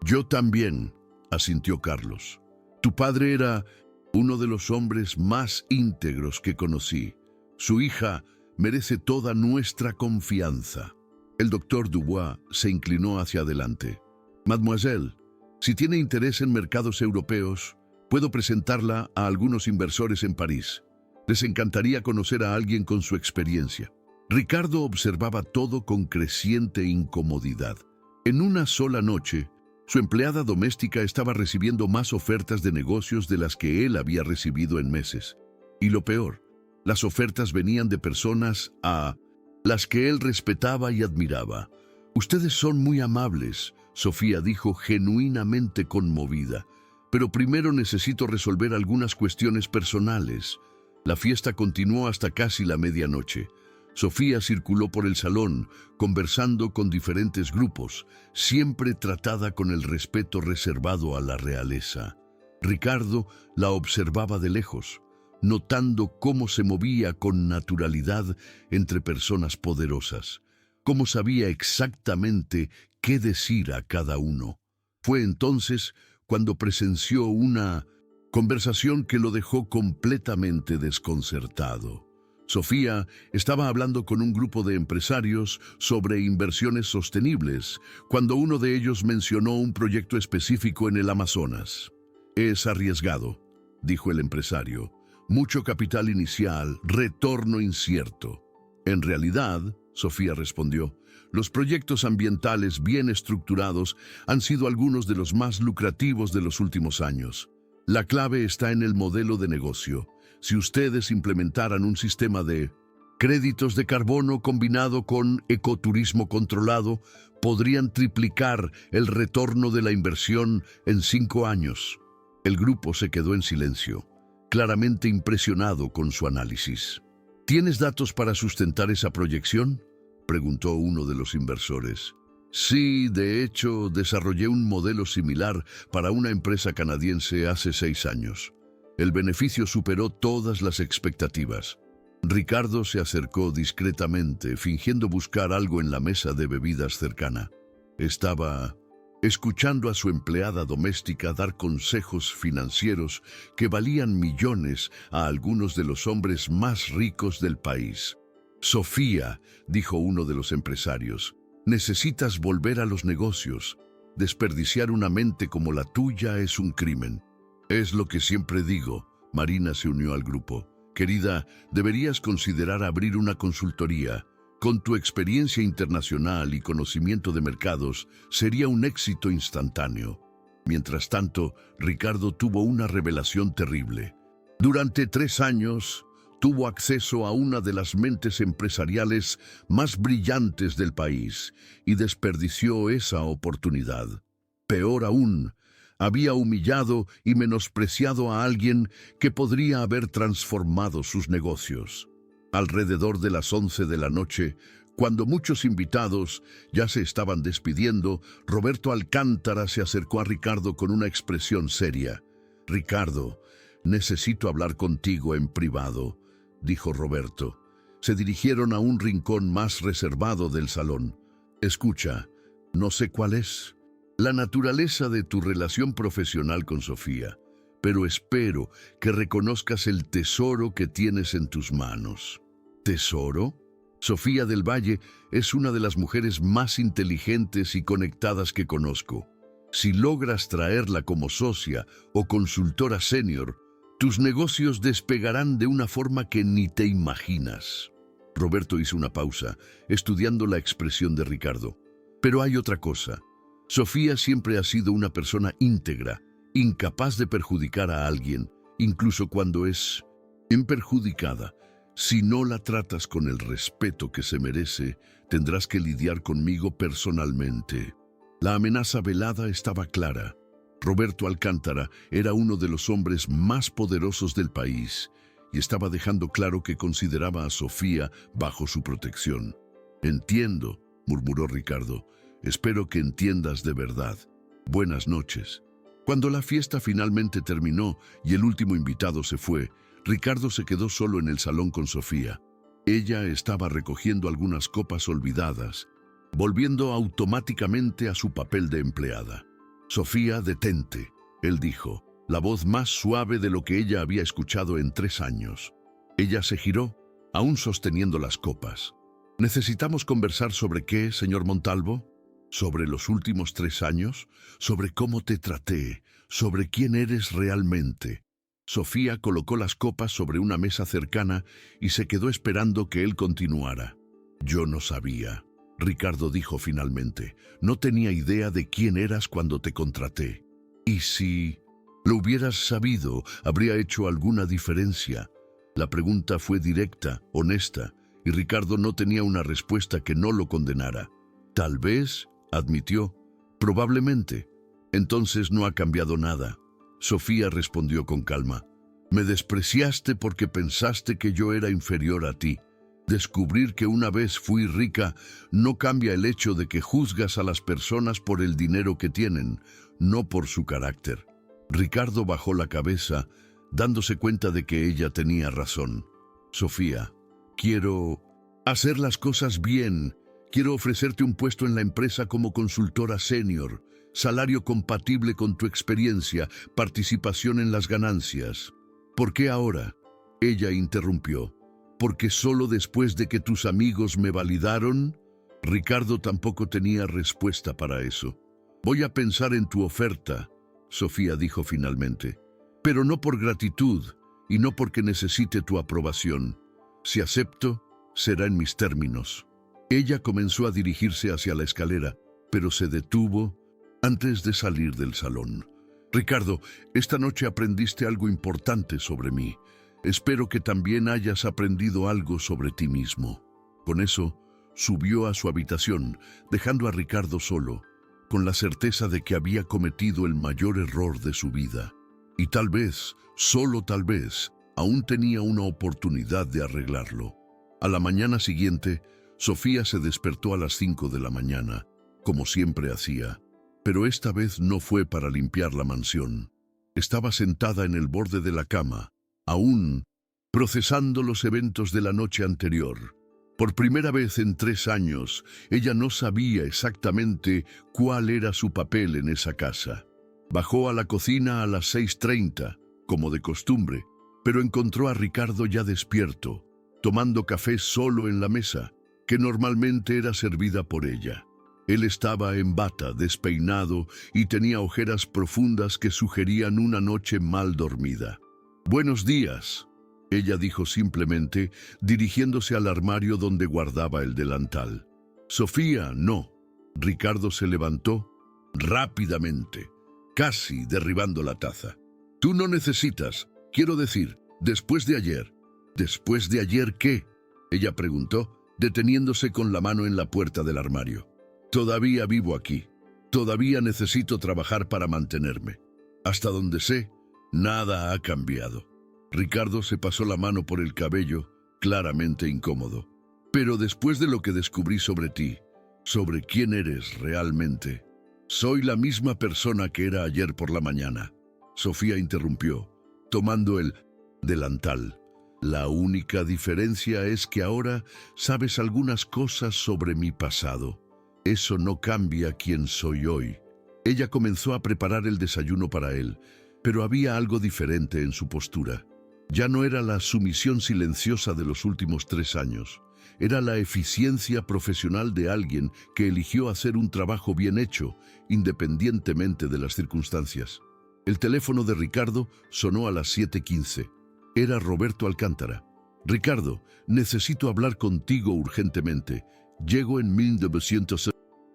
Yo también, asintió Carlos. Tu padre era uno de los hombres más íntegros que conocí. Su hija merece toda nuestra confianza. El doctor Dubois se inclinó hacia adelante. Mademoiselle, si tiene interés en mercados europeos, puedo presentarla a algunos inversores en París. Les encantaría conocer a alguien con su experiencia. Ricardo observaba todo con creciente incomodidad. En una sola noche, su empleada doméstica estaba recibiendo más ofertas de negocios de las que él había recibido en meses. Y lo peor, las ofertas venían de personas a las que él respetaba y admiraba. Ustedes son muy amables, Sofía dijo genuinamente conmovida. Pero primero necesito resolver algunas cuestiones personales. La fiesta continuó hasta casi la medianoche. Sofía circuló por el salón, conversando con diferentes grupos, siempre tratada con el respeto reservado a la realeza. Ricardo la observaba de lejos, notando cómo se movía con naturalidad entre personas poderosas, cómo sabía exactamente qué decir a cada uno. Fue entonces cuando presenció una conversación que lo dejó completamente desconcertado. Sofía estaba hablando con un grupo de empresarios sobre inversiones sostenibles, cuando uno de ellos mencionó un proyecto específico en el Amazonas. Es arriesgado, dijo el empresario. Mucho capital inicial, retorno incierto. En realidad, Sofía respondió, los proyectos ambientales bien estructurados han sido algunos de los más lucrativos de los últimos años. La clave está en el modelo de negocio. Si ustedes implementaran un sistema de créditos de carbono combinado con ecoturismo controlado, podrían triplicar el retorno de la inversión en 5 años. El grupo se quedó en silencio, claramente impresionado con su análisis. ¿Tienes datos para sustentar esa proyección?, preguntó uno de los inversores. Sí, de hecho, desarrollé un modelo similar para una empresa canadiense hace 6 años. El beneficio superó todas las expectativas. Ricardo se acercó discretamente, fingiendo buscar algo en la mesa de bebidas cercana. Estaba escuchando a su empleada doméstica dar consejos financieros que valían millones a algunos de los hombres más ricos del país. Sofía, dijo uno de los empresarios, necesitas volver a los negocios. Desperdiciar una mente como la tuya es un crimen. Es lo que siempre digo. Marina se unió al grupo. Querida, deberías considerar abrir una consultoría. Con tu experiencia internacional y conocimiento de mercados, sería un éxito instantáneo. Mientras tanto, Ricardo tuvo una revelación terrible. Durante 3 años, tuvo acceso a una de las mentes empresariales más brillantes del país y desperdició esa oportunidad. Peor aún, había humillado y menospreciado a alguien que podría haber transformado sus negocios. Alrededor de las 11 de la noche, cuando muchos invitados ya se estaban despidiendo, Roberto Alcántara se acercó a Ricardo con una expresión seria. Ricardo, Necesito hablar contigo en privado, dijo Roberto. Se dirigieron a un rincón más reservado del salón. Escucha, no sé cuál es la naturaleza de tu relación profesional con Sofía, pero espero que reconozcas el tesoro que tienes en tus manos. ¿Tesoro? Sofía del Valle es una de las mujeres más inteligentes y conectadas que conozco. Si logras traerla como socia o consultora senior, tus negocios despegarán de una forma que ni te imaginas. Roberto hizo una pausa, estudiando la expresión de Ricardo. Pero hay otra cosa. Sofía siempre ha sido una persona íntegra, incapaz de perjudicar a alguien, incluso cuando es perjudicada. Si no la tratas con el respeto que se merece, tendrás que lidiar conmigo personalmente. La amenaza velada estaba clara. Roberto Alcántara era uno de los hombres más poderosos del país y estaba dejando claro que consideraba a Sofía bajo su protección. «Entiendo», murmuró Ricardo. «Espero que entiendas de verdad. Buenas noches». Cuando la fiesta finalmente terminó y el último invitado se fue, Ricardo se quedó solo en el salón con Sofía. Ella estaba recogiendo algunas copas olvidadas, volviendo automáticamente a su papel de empleada. «Sofía, detente», él dijo, la voz más suave de lo que ella había escuchado en 3 años. Ella se giró, aún sosteniendo las copas. «¿Necesitamos conversar sobre qué, señor Montalvo? ¿Sobre los últimos 3 años? ¿Sobre cómo te traté? ¿Sobre quién eres realmente?» Sofía colocó las copas sobre una mesa cercana y se quedó esperando que él continuara. «Yo no sabía», Ricardo dijo finalmente. «No tenía idea de quién eras cuando te contraté. ¿Y si lo hubieras sabido, habría hecho alguna diferencia?» La pregunta fue directa, honesta, y Ricardo no tenía una respuesta que no lo condenara. «Tal vez», admitió, «probablemente. Entonces no ha cambiado nada». Sofía respondió con calma. «Me despreciaste porque pensaste que yo era inferior a ti. Descubrir que una vez fui rica no cambia el hecho de que juzgas a las personas por el dinero que tienen, no por su carácter». Ricardo bajó la cabeza, dándose cuenta de que ella tenía razón. «Sofía, quiero hacer las cosas bien. Quiero ofrecerte un puesto en la empresa como consultora senior, salario compatible con tu experiencia, participación en las ganancias». «¿Por qué ahora?», ella interrumpió. «¿Porque solo después de que tus amigos me validaron?» Ricardo tampoco tenía respuesta para eso. «Voy a pensar en tu oferta», Sofía dijo finalmente, «pero no por gratitud y no porque necesite tu aprobación. Si acepto, será en mis términos». Ella comenzó a dirigirse hacia la escalera, pero se detuvo antes de salir del salón. «Ricardo, esta noche aprendiste algo importante sobre mí. Espero que también hayas aprendido algo sobre ti mismo». Con eso, subió a su habitación, dejando a Ricardo solo, con la certeza de que había cometido el mayor error de su vida. Y tal vez, solo tal vez, aún tenía una oportunidad de arreglarlo. A la mañana siguiente, Sofía se despertó a las 5 de la mañana, como siempre hacía. Pero esta vez no fue para limpiar la mansión. Estaba sentada en el borde de la cama, aún procesando los eventos de la noche anterior. Por primera vez en 3 años, ella no sabía exactamente cuál era su papel en esa casa. Bajó a la cocina a las 6:30, como de costumbre, pero encontró a Ricardo ya despierto, tomando café solo en la mesa, que normalmente era servida por ella. Él estaba en bata, despeinado, y tenía ojeras profundas que sugerían una noche mal dormida. «Buenos días», ella dijo simplemente, dirigiéndose al armario donde guardaba el delantal. «Sofía, no». Ricardo se levantó rápidamente, casi derribando la taza. «Tú no necesitas, quiero decir, después de ayer». «¿Después de ayer qué?», ella preguntó, deteniéndose con la mano en la puerta del armario. «Todavía vivo aquí. Todavía necesito trabajar para mantenerme. Hasta donde sé, nada ha cambiado». Ricardo se pasó la mano por el cabello, claramente incómodo. «Pero después de lo que descubrí sobre ti, sobre quién eres realmente, soy la misma persona que era ayer por la mañana». Sofía interrumpió. tomando el delantal. La única diferencia es que ahora sabes algunas cosas sobre mi pasado. Eso no cambia quién soy hoy. Ella comenzó a preparar el desayuno para él, pero había algo diferente en su postura. Ya no era la sumisión silenciosa de los últimos 3 años. Era la eficiencia profesional de alguien que eligió hacer un trabajo bien hecho, independientemente de las circunstancias. El teléfono de Ricardo sonó a las 7:15. Era Roberto Alcántara. «Ricardo, necesito hablar contigo urgentemente. Llego en 1900...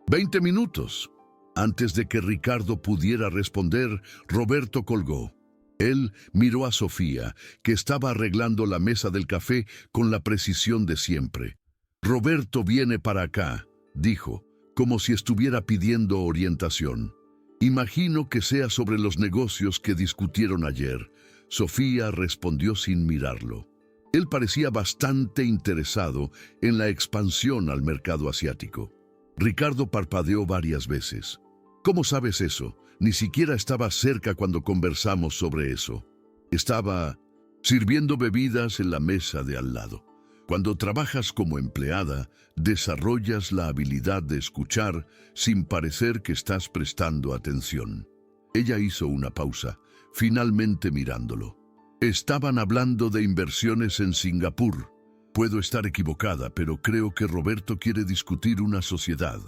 20 minutos». Antes de que Ricardo pudiera responder, Roberto colgó. Él miró a Sofía, que estaba arreglando la mesa del café con la precisión de siempre. «Roberto viene para acá», dijo, como si estuviera pidiendo orientación. «Imagino que sea sobre los negocios que discutieron ayer». Sofía respondió sin mirarlo. Él parecía bastante interesado en la expansión al mercado asiático. Ricardo parpadeó varias veces. «¿Cómo sabes eso? Ni siquiera estaba cerca cuando conversamos sobre eso». Estaba sirviendo bebidas en la mesa de al lado. Cuando trabajas como empleada, desarrollas la habilidad de escuchar sin parecer que estás prestando atención. Ella hizo una pausa, finalmente mirándolo. «Estaban hablando de inversiones en Singapur. Puedo estar equivocada, pero creo que Roberto quiere discutir una sociedad».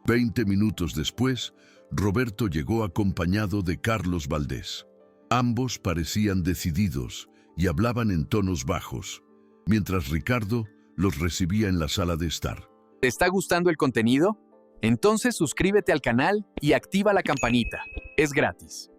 20 minutos después, Roberto llegó acompañado de Carlos Valdés. Ambos parecían decididos y hablaban en tonos bajos, mientras Ricardo los recibía en la sala de estar. ¿Te está gustando el contenido? Entonces suscríbete al canal y activa la campanita. Es gratis.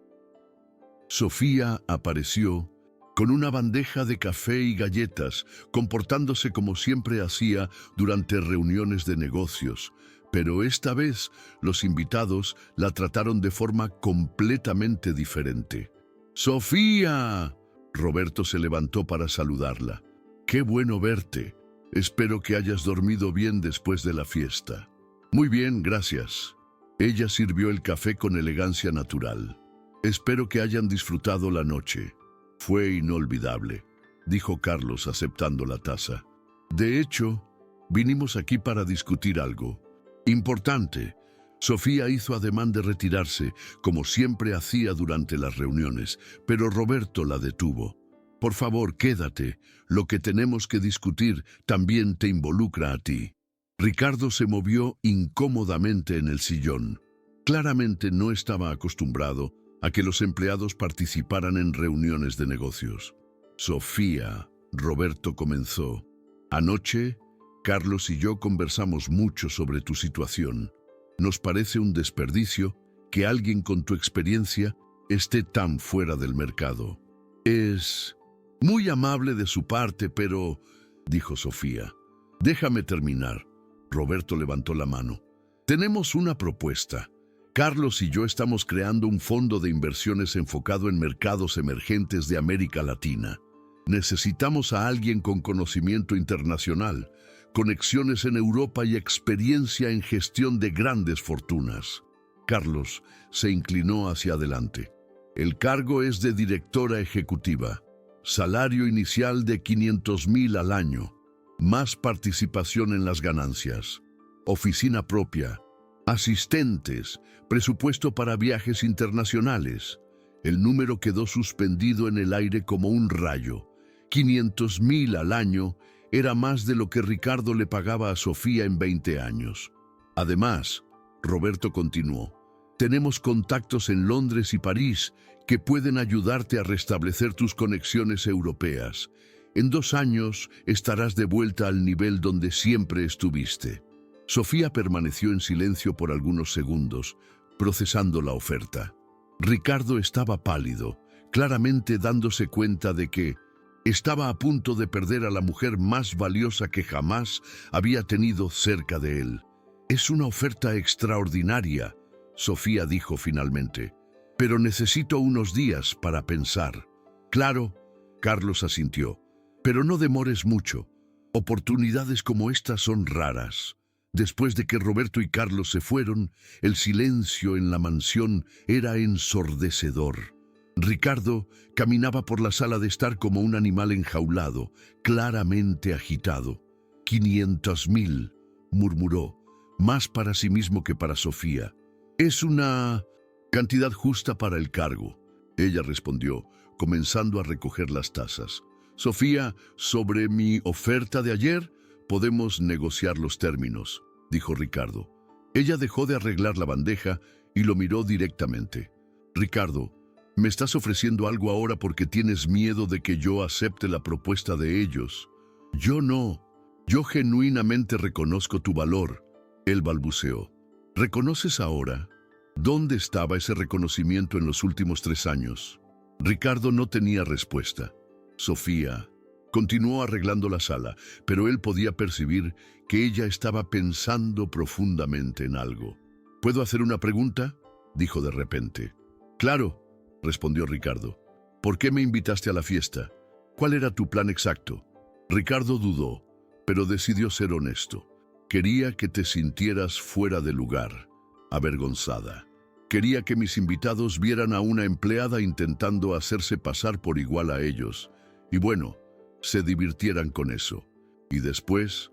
Sofía apareció con una bandeja de café y galletas, comportándose como siempre hacía durante reuniones de negocios, pero esta vez los invitados la trataron de forma completamente diferente. «¡Sofía!». Roberto se levantó para saludarla. «Qué bueno verte. Espero que hayas dormido bien después de la fiesta». «Muy bien, gracias». Ella sirvió el café con elegancia natural. «Espero que hayan disfrutado la noche. Fue inolvidable», dijo Carlos aceptando la taza. «De hecho, vinimos aquí para discutir algo importante». Sofía hizo ademán de retirarse, como siempre hacía durante las reuniones, pero Roberto la detuvo. «Por favor, quédate. Lo que tenemos que discutir también te involucra a ti». Ricardo se movió incómodamente en el sillón. Claramente no estaba acostumbrado a que los empleados participaran en reuniones de negocios. «Sofía», Roberto comenzó. «Anoche, Carlos y yo conversamos mucho sobre tu situación. Nos parece un desperdicio que alguien con tu experiencia esté tan fuera del mercado». «Es muy amable de su parte, pero...», dijo Sofía. «Déjame terminar». Roberto levantó la mano. «Tenemos una propuesta. Carlos y yo estamos creando un fondo de inversiones enfocado en mercados emergentes de América Latina. Necesitamos a alguien con conocimiento internacional, conexiones en Europa y experiencia en gestión de grandes fortunas». Carlos se inclinó hacia adelante. «El cargo es de directora ejecutiva. Salario inicial de 500,000 al año. Más participación en las ganancias. Oficina propia. Asistentes. Presupuesto para viajes internacionales». El número quedó suspendido en el aire como un rayo. 500,000 al año era más de lo que Ricardo le pagaba a Sofía en 20 años. Además, Roberto continuó, «tenemos contactos en Londres y París que pueden ayudarte a restablecer tus conexiones europeas. En 2 años estarás de vuelta al nivel donde siempre estuviste». Sofía permaneció en silencio por algunos segundos, procesando la oferta. Ricardo estaba pálido, claramente dándose cuenta de que estaba a punto de perder a la mujer más valiosa que jamás había tenido cerca de él. «Es una oferta extraordinaria», Sofía dijo finalmente, «pero necesito unos días para pensar». «Claro», Carlos asintió, «pero no demores mucho. Oportunidades como estas son raras». Después de que Roberto y Carlos se fueron, el silencio en la mansión era ensordecedor. Ricardo caminaba por la sala de estar como un animal enjaulado, claramente agitado. 500.000, murmuró, más para sí mismo que para Sofía. Es una cantidad justa para el cargo, ella respondió, comenzando a recoger las tazas. Sofía, sobre mi oferta de ayer, podemos negociar los términos, dijo Ricardo. Ella dejó de arreglar la bandeja y lo miró directamente. Ricardo, ¿me estás ofreciendo algo ahora porque tienes miedo de que yo acepte la propuesta de ellos? Yo no. Yo genuinamente reconozco tu valor, él balbuceó. ¿Reconoces ahora? ¿Dónde estaba ese reconocimiento en los últimos 3 años? Ricardo no tenía respuesta. Sofía continuó arreglando la sala, pero él podía percibir que ella estaba pensando profundamente en algo. ¿Puedo hacer una pregunta?, dijo de repente. Claro, respondió Ricardo. ¿Por qué me invitaste a la fiesta? ¿Cuál era tu plan exacto? Ricardo dudó, pero decidió ser honesto. Quería que te sintieras fuera de lugar, avergonzada. Quería que mis invitados vieran a una empleada intentando hacerse pasar por igual a ellos. Y bueno, se divirtieran con eso. Y después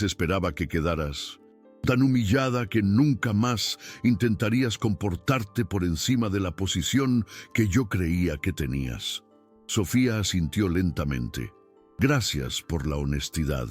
esperaba que quedaras tan humillada que nunca más intentarías comportarte por encima de la posición que yo creía que tenías. Sofía asintió lentamente. Gracias por la honestidad.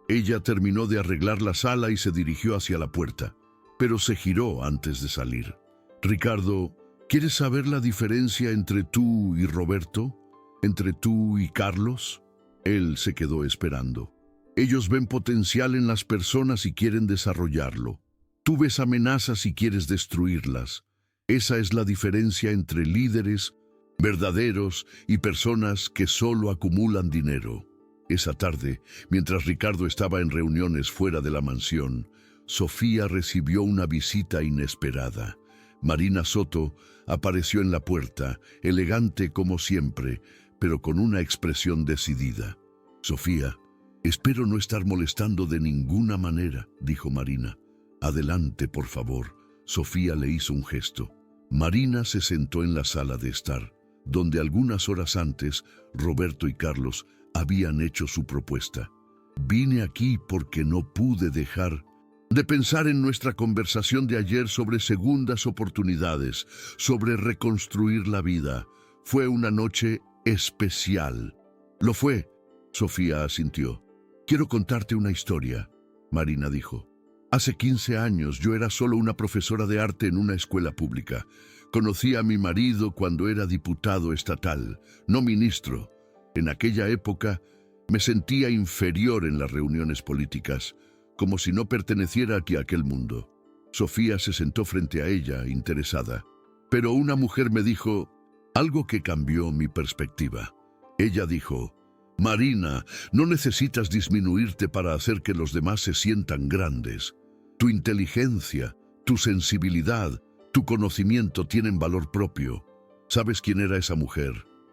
Ella terminó de arreglar la sala y se dirigió hacia la puerta, pero se giró antes de salir. Ricardo, ¿quieres saber la diferencia entre tú y Roberto? ¿Entre tú y Carlos? Él se quedó esperando. Ellos ven potencial en las personas y quieren desarrollarlo. Tú ves amenazas y quieres destruirlas. Esa es la diferencia entre líderes verdaderos y personas que solo acumulan dinero. Esa tarde, mientras Ricardo estaba en reuniones fuera de la mansión, Sofía recibió una visita inesperada. Marina Soto apareció en la puerta, elegante como siempre, pero con una expresión decidida. Sofía, espero no estar molestando de ninguna manera, dijo Marina. Adelante, por favor. Sofía le hizo un gesto. Marina se sentó en la sala de estar, donde algunas horas antes Roberto y Carlos habían hecho su propuesta. Vine aquí porque no pude dejar de pensar en nuestra conversación de ayer sobre segundas oportunidades, sobre reconstruir la vida. Fue una noche especial. Lo fue, Sofía asintió. Quiero contarte una historia, Marina dijo. Hace 15 años yo era solo una profesora de arte en una escuela pública. Conocí a mi marido cuando era diputado estatal, no ministro. En aquella época me sentía inferior en las reuniones políticas, como si no perteneciera aquí a aquel mundo. Sofía se sentó frente a ella, interesada. Pero una mujer me dijo algo que cambió mi perspectiva. Ella dijo, Marina, no necesitas disminuirte para hacer que los demás se sientan grandes. Tu inteligencia, tu sensibilidad, tu conocimiento tienen valor propio. ¿Sabes quién era esa mujer?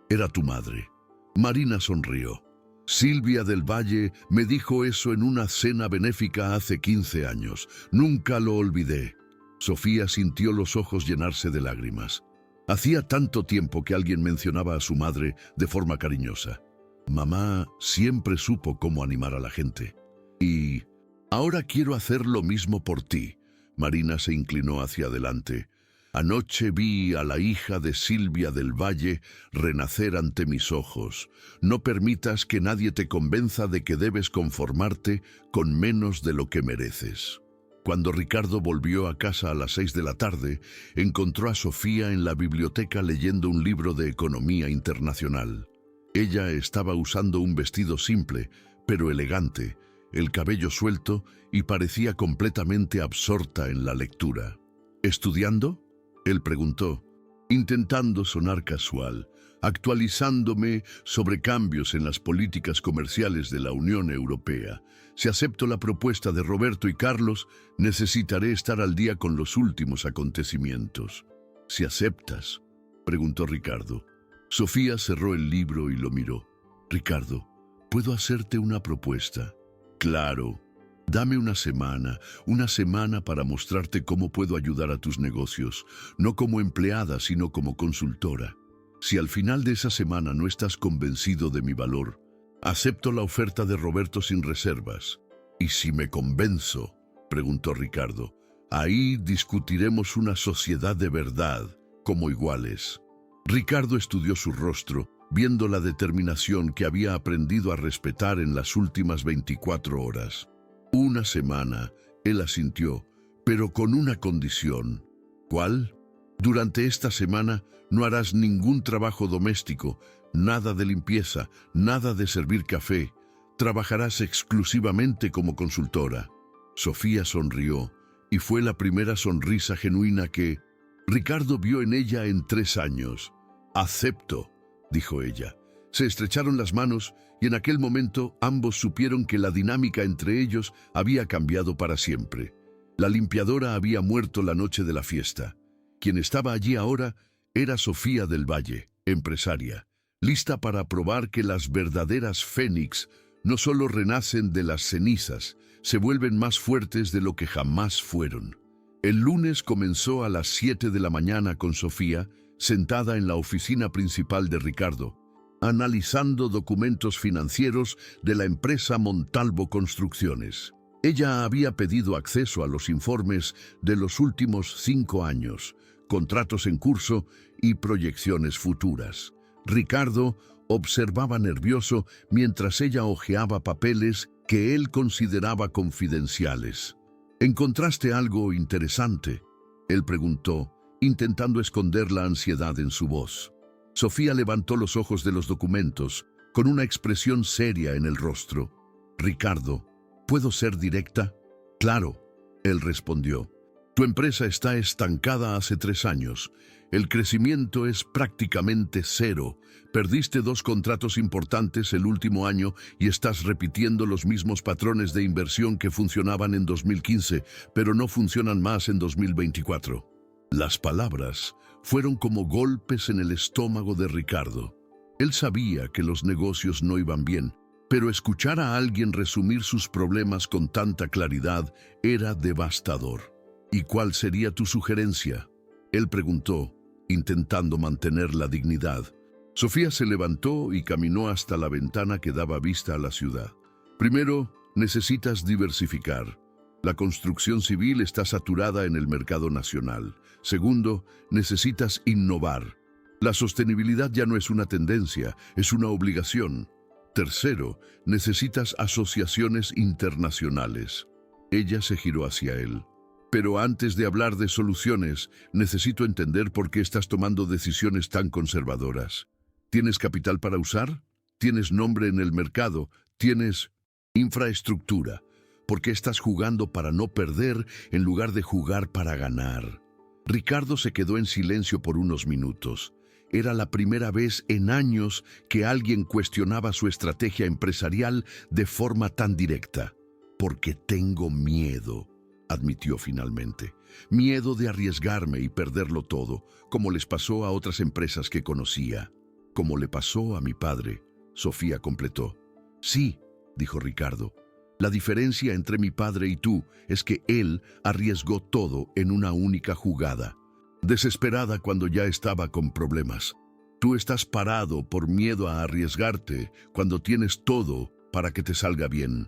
Era tu madre. Marina sonrió. Silvia del Valle me dijo eso en una cena benéfica hace 15 años. Nunca lo olvidé. Sofía sintió los ojos llenarse de lágrimas. Hacía tanto tiempo que alguien mencionaba a su madre de forma cariñosa. Mamá siempre supo cómo animar a la gente. Y ahora quiero hacer lo mismo por ti. Marina se inclinó hacia adelante. Anoche vi a la hija de Silvia del Valle renacer ante mis ojos. No permitas que nadie te convenza de que debes conformarte con menos de lo que mereces. Cuando Ricardo volvió a casa a las 6 de la tarde, encontró a Sofía en la biblioteca leyendo un libro de economía internacional. Ella estaba usando un vestido simple, pero elegante, el cabello suelto y parecía completamente absorta en la lectura. ¿Estudiando?, él preguntó, intentando sonar casual, actualizándome sobre cambios en las políticas comerciales de la Unión Europea. Si acepto la propuesta de Roberto y Carlos, necesitaré estar al día con los últimos acontecimientos. ¿Si aceptas?, preguntó Ricardo. Sofía cerró el libro y lo miró. Ricardo, ¿puedo hacerte una propuesta? Claro. Dame una semana para mostrarte cómo puedo ayudar a tus negocios, no como empleada, sino como consultora. Si al final de esa semana no estás convencido de mi valor, acepto la oferta de Roberto sin reservas. ¿Y si me convenzo?, preguntó Ricardo. Ahí discutiremos una sociedad de verdad, como iguales. Ricardo estudió su rostro, viendo la determinación que había aprendido a respetar en las últimas 24 horas. Una semana, él asintió, pero con una condición. ¿Cuál? Durante esta semana no harás ningún trabajo doméstico, nada de limpieza, nada de servir café. Trabajarás exclusivamente como consultora. Sofía sonrió, y fue la primera sonrisa genuina que Ricardo vio en ella en 3 años. «Acepto», dijo ella. Se estrecharon las manos y en aquel momento ambos supieron que la dinámica entre ellos había cambiado para siempre. La limpiadora había muerto la noche de la fiesta. Quien estaba allí ahora era Sofía del Valle, empresaria, lista para probar que las verdaderas fénix no solo renacen de las cenizas, se vuelven más fuertes de lo que jamás fueron. El lunes comenzó a las 7 de la mañana con Sofía, sentada en la oficina principal de Ricardo, analizando documentos financieros de la empresa Montalvo Construcciones. Ella había pedido acceso a los informes de los últimos 5 años, contratos en curso y proyecciones futuras. Ricardo observaba nervioso mientras ella hojeaba papeles que él consideraba confidenciales. ¿Encontraste algo interesante?, él preguntó, intentando esconder la ansiedad en su voz. Sofía levantó los ojos de los documentos, con una expresión seria en el rostro. «Ricardo, ¿puedo ser directa?». «Claro», él respondió. «Tu empresa está estancada hace 3 años. El crecimiento es prácticamente cero. Perdiste 2 contratos importantes el último año y estás repitiendo los mismos patrones de inversión que funcionaban en 2015, pero no funcionan más en 2024. Las palabras fueron como golpes en el estómago de Ricardo. Él sabía que los negocios no iban bien, pero escuchar a alguien resumir sus problemas con tanta claridad era devastador. «¿Y cuál sería tu sugerencia?», él preguntó, intentando mantener la dignidad. Sofía se levantó y caminó hasta la ventana que daba vista a la ciudad. «Primero, necesitas diversificar. La construcción civil está saturada en el mercado nacional. Segundo, necesitas innovar. La sostenibilidad ya no es una tendencia, es una obligación. Tercero, necesitas asociaciones internacionales». Ella se giró hacia él. «Pero antes de hablar de soluciones, necesito entender por qué estás tomando decisiones tan conservadoras. ¿Tienes capital para usar? ¿Tienes nombre en el mercado? ¿Tienes infraestructura? ¿Por qué estás jugando para no perder en lugar de jugar para ganar?». Ricardo se quedó en silencio por unos minutos. Era la primera vez en años que alguien cuestionaba su estrategia empresarial de forma tan directa. «Porque tengo miedo», admitió finalmente. «Miedo de arriesgarme y perderlo todo, como les pasó a otras empresas que conocía. Como le pasó a mi padre», Sofía completó. «Sí», dijo Ricardo. «La diferencia entre mi padre y tú es que él arriesgó todo en una única jugada, desesperada cuando ya estaba con problemas. Tú estás parado por miedo a arriesgarte cuando tienes todo para que te salga bien».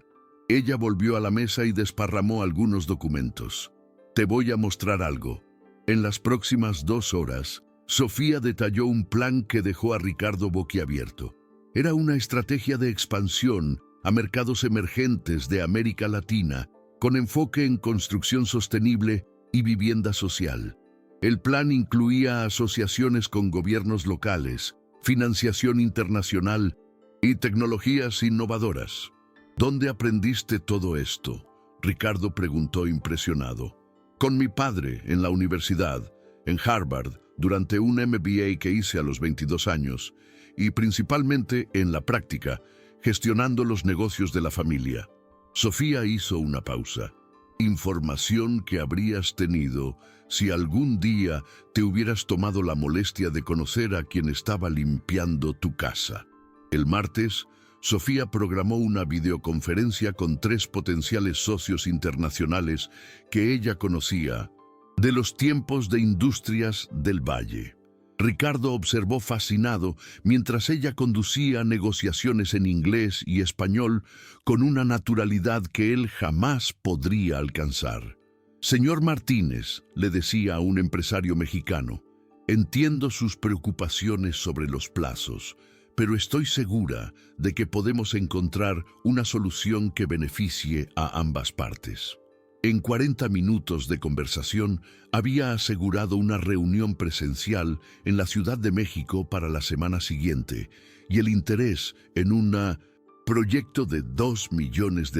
Ella volvió a la mesa y desparramó algunos documentos. «Te voy a mostrar algo». En las próximas 2 horas, Sofía detalló un plan que dejó a Ricardo boquiabierto. Era una estrategia de expansión a mercados emergentes de América Latina, con enfoque en construcción sostenible y vivienda social. El plan incluía asociaciones con gobiernos locales, financiación internacional y tecnologías innovadoras. «¿Dónde aprendiste todo esto?», Ricardo preguntó impresionado. «Con mi padre, en la universidad, en Harvard, durante un MBA que hice a los 22 años, y principalmente en la práctica, gestionando los negocios de la familia». Sofía hizo una pausa. «Información que habrías tenido si algún día te hubieras tomado la molestia de conocer a quien estaba limpiando tu casa». El martes, Sofía programó una videoconferencia con 3 potenciales socios internacionales que ella conocía de los tiempos de Industrias del Valle. Ricardo observó fascinado mientras ella conducía negociaciones en inglés y español con una naturalidad que él jamás podría alcanzar. Señor Martínez, le decía a un empresario mexicano, entiendo sus preocupaciones sobre los plazos, pero estoy segura de que podemos encontrar una solución que beneficie a ambas partes. En 40 minutos de conversación, había asegurado una reunión presencial en la Ciudad de México para la semana siguiente y el interés en un proyecto de $2 millones.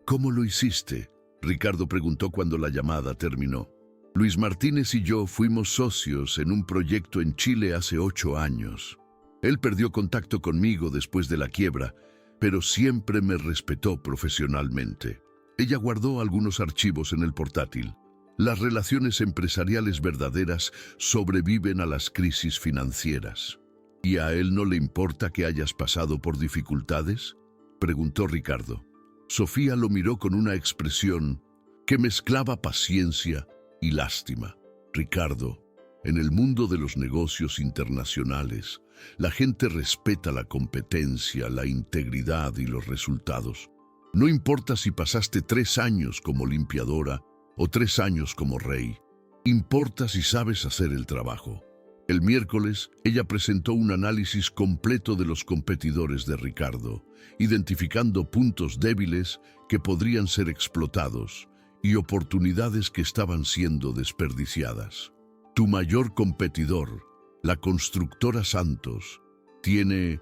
¿Cómo lo hiciste?, Ricardo preguntó cuando la llamada terminó. Luis Martínez y yo fuimos socios en un proyecto en Chile hace 8 años. Él perdió contacto conmigo después de la quiebra, pero siempre me respetó profesionalmente. Ella guardó algunos archivos en el portátil. Las relaciones empresariales verdaderas sobreviven a las crisis financieras. ¿Y a él no le importa que hayas pasado por dificultades?, preguntó Ricardo. Sofía lo miró con una expresión que mezclaba paciencia y lástima. Ricardo, en el mundo de los negocios internacionales, la gente respeta la competencia, la integridad y los resultados. No importa si pasaste 3 años como limpiadora o 3 años como rey. Importa si sabes hacer el trabajo. El miércoles, ella presentó un análisis completo de los competidores de Ricardo, identificando puntos débiles que podrían ser explotados y oportunidades que estaban siendo desperdiciadas. Tu mayor competidor, la constructora Santos, tiene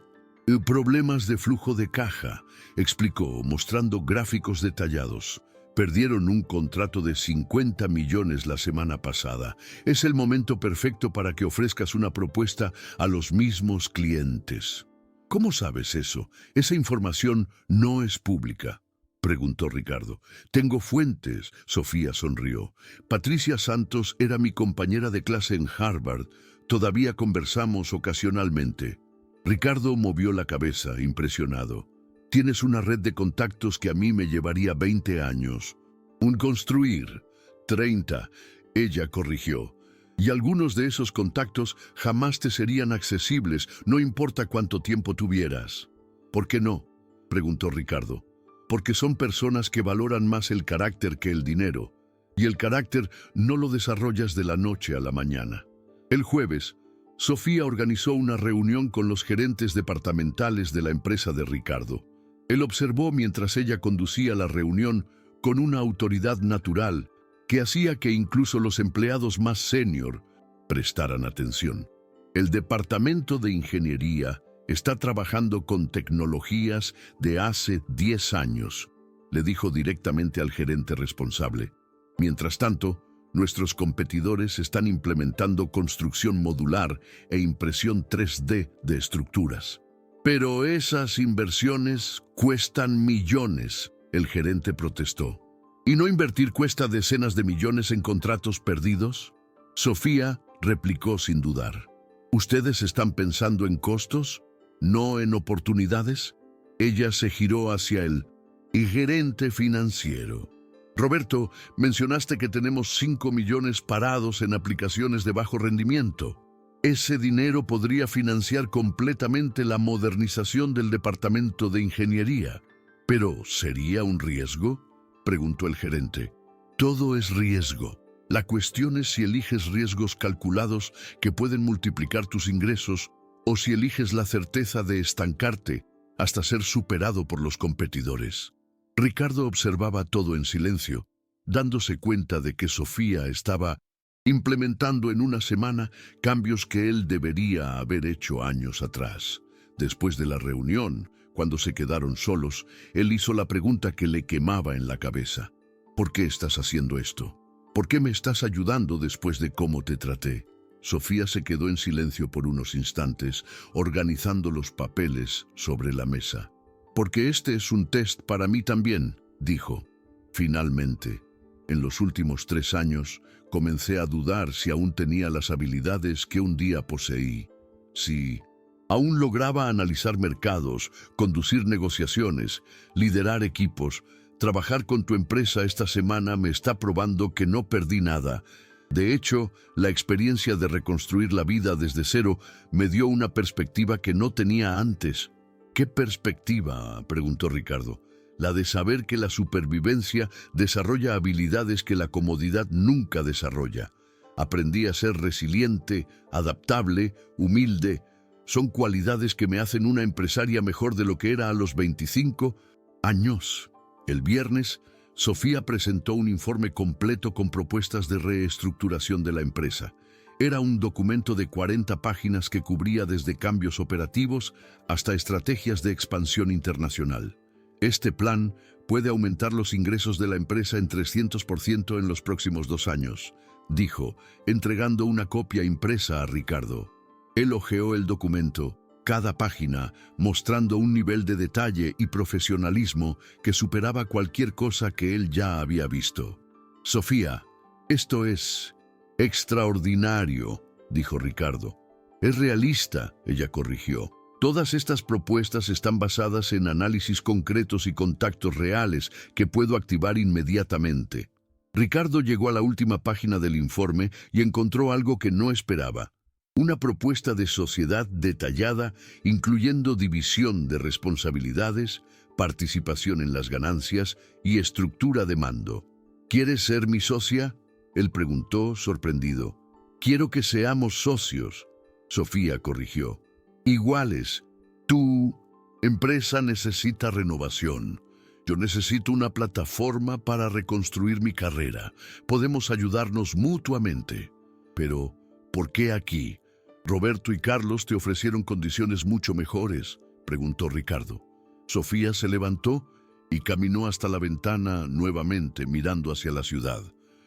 problemas de flujo de caja, explicó, mostrando gráficos detallados. Perdieron un contrato de 50 millones la semana pasada. Es el momento perfecto para que ofrezcas una propuesta a los mismos clientes. ¿Cómo sabes eso? Esa información no es pública, preguntó Ricardo. Tengo fuentes, Sofía sonrió. Patricia Santos era mi compañera de clase en Harvard. Todavía conversamos ocasionalmente. Ricardo movió la cabeza, impresionado. Tienes una red de contactos que a mí me llevaría 20 años. Un construir, 30, ella corrigió. Y algunos de esos contactos jamás te serían accesibles, no importa cuánto tiempo tuvieras. ¿Por qué no?, preguntó Ricardo. Porque son personas que valoran más el carácter que el dinero. Y el carácter no lo desarrollas de la noche a la mañana. El jueves, Sofía organizó una reunión con los gerentes departamentales de la empresa de Ricardo. Él observó mientras ella conducía la reunión con una autoridad natural que hacía que incluso los empleados más senior prestaran atención. El departamento de ingeniería está trabajando con tecnologías de hace 10 años, le dijo directamente al gerente responsable. Mientras tanto, nuestros competidores están implementando construcción modular e impresión 3D de estructuras. Pero esas inversiones cuestan millones, el gerente protestó. ¿Y no invertir cuesta decenas de millones en contratos perdidos? Sofía replicó sin dudar. ¿Ustedes están pensando en costos, no en oportunidades? Ella se giró hacia él. Y gerente financiero. Roberto, mencionaste que tenemos 5 millones parados en aplicaciones de bajo rendimiento. Ese dinero podría financiar completamente la modernización del departamento de ingeniería. ¿Pero sería un riesgo?, preguntó el gerente. Todo es riesgo. La cuestión es si eliges riesgos calculados que pueden multiplicar tus ingresos o si eliges la certeza de estancarte hasta ser superado por los competidores. Ricardo observaba todo en silencio, dándose cuenta de que Sofía estaba implementando en una semana cambios que él debería haber hecho años atrás. Después de la reunión, cuando se quedaron solos, él hizo la pregunta que le quemaba en la cabeza. ¿Por qué estás haciendo esto? ¿Por qué me estás ayudando después de cómo te traté? Sofía se quedó en silencio por unos instantes, organizando los papeles sobre la mesa. Porque este es un test para mí también, dijo. Finalmente, en los últimos 3 años, comencé a dudar si aún tenía las habilidades que un día poseí. Si aún lograba analizar mercados, conducir negociaciones, liderar equipos. Trabajar con tu empresa esta semana me está probando que no perdí nada, De hecho, la experiencia de reconstruir la vida desde cero me dio una perspectiva que no tenía antes. ¿Qué perspectiva?, preguntó Ricardo. La de saber que la supervivencia desarrolla habilidades que la comodidad nunca desarrolla. Aprendí a ser resiliente, adaptable, humilde. Son cualidades que me hacen una empresaria mejor de lo que era a los 25 años. El viernes, Sofía presentó un informe completo con propuestas de reestructuración de la empresa. Era un documento de 40 páginas que cubría desde cambios operativos hasta estrategias de expansión internacional. Este plan puede aumentar los ingresos de la empresa en 300% en los próximos 2 años, dijo, entregando una copia impresa a Ricardo. Él hojeó el documento, cada página mostrando un nivel de detalle y profesionalismo que superaba cualquier cosa que él ya había visto. Sofía, esto es extraordinario, dijo Ricardo. Es realista, ella corrigió. Todas estas propuestas están basadas en análisis concretos y contactos reales que puedo activar inmediatamente. Ricardo llegó a la última página del informe y encontró algo que no esperaba. Una propuesta de sociedad detallada, incluyendo división de responsabilidades, participación en las ganancias y estructura de mando. ¿Quieres ser mi socia?, él preguntó, sorprendido. Quiero que seamos socios, Sofía corrigió. Iguales. Tu empresa necesita renovación. Yo necesito una plataforma para reconstruir mi carrera. Podemos ayudarnos mutuamente. Pero, ¿por qué aquí? ¿Roberto y Carlos te ofrecieron condiciones mucho mejores?, preguntó Ricardo. Sofía se levantó y caminó hasta la ventana nuevamente, mirando hacia la ciudad.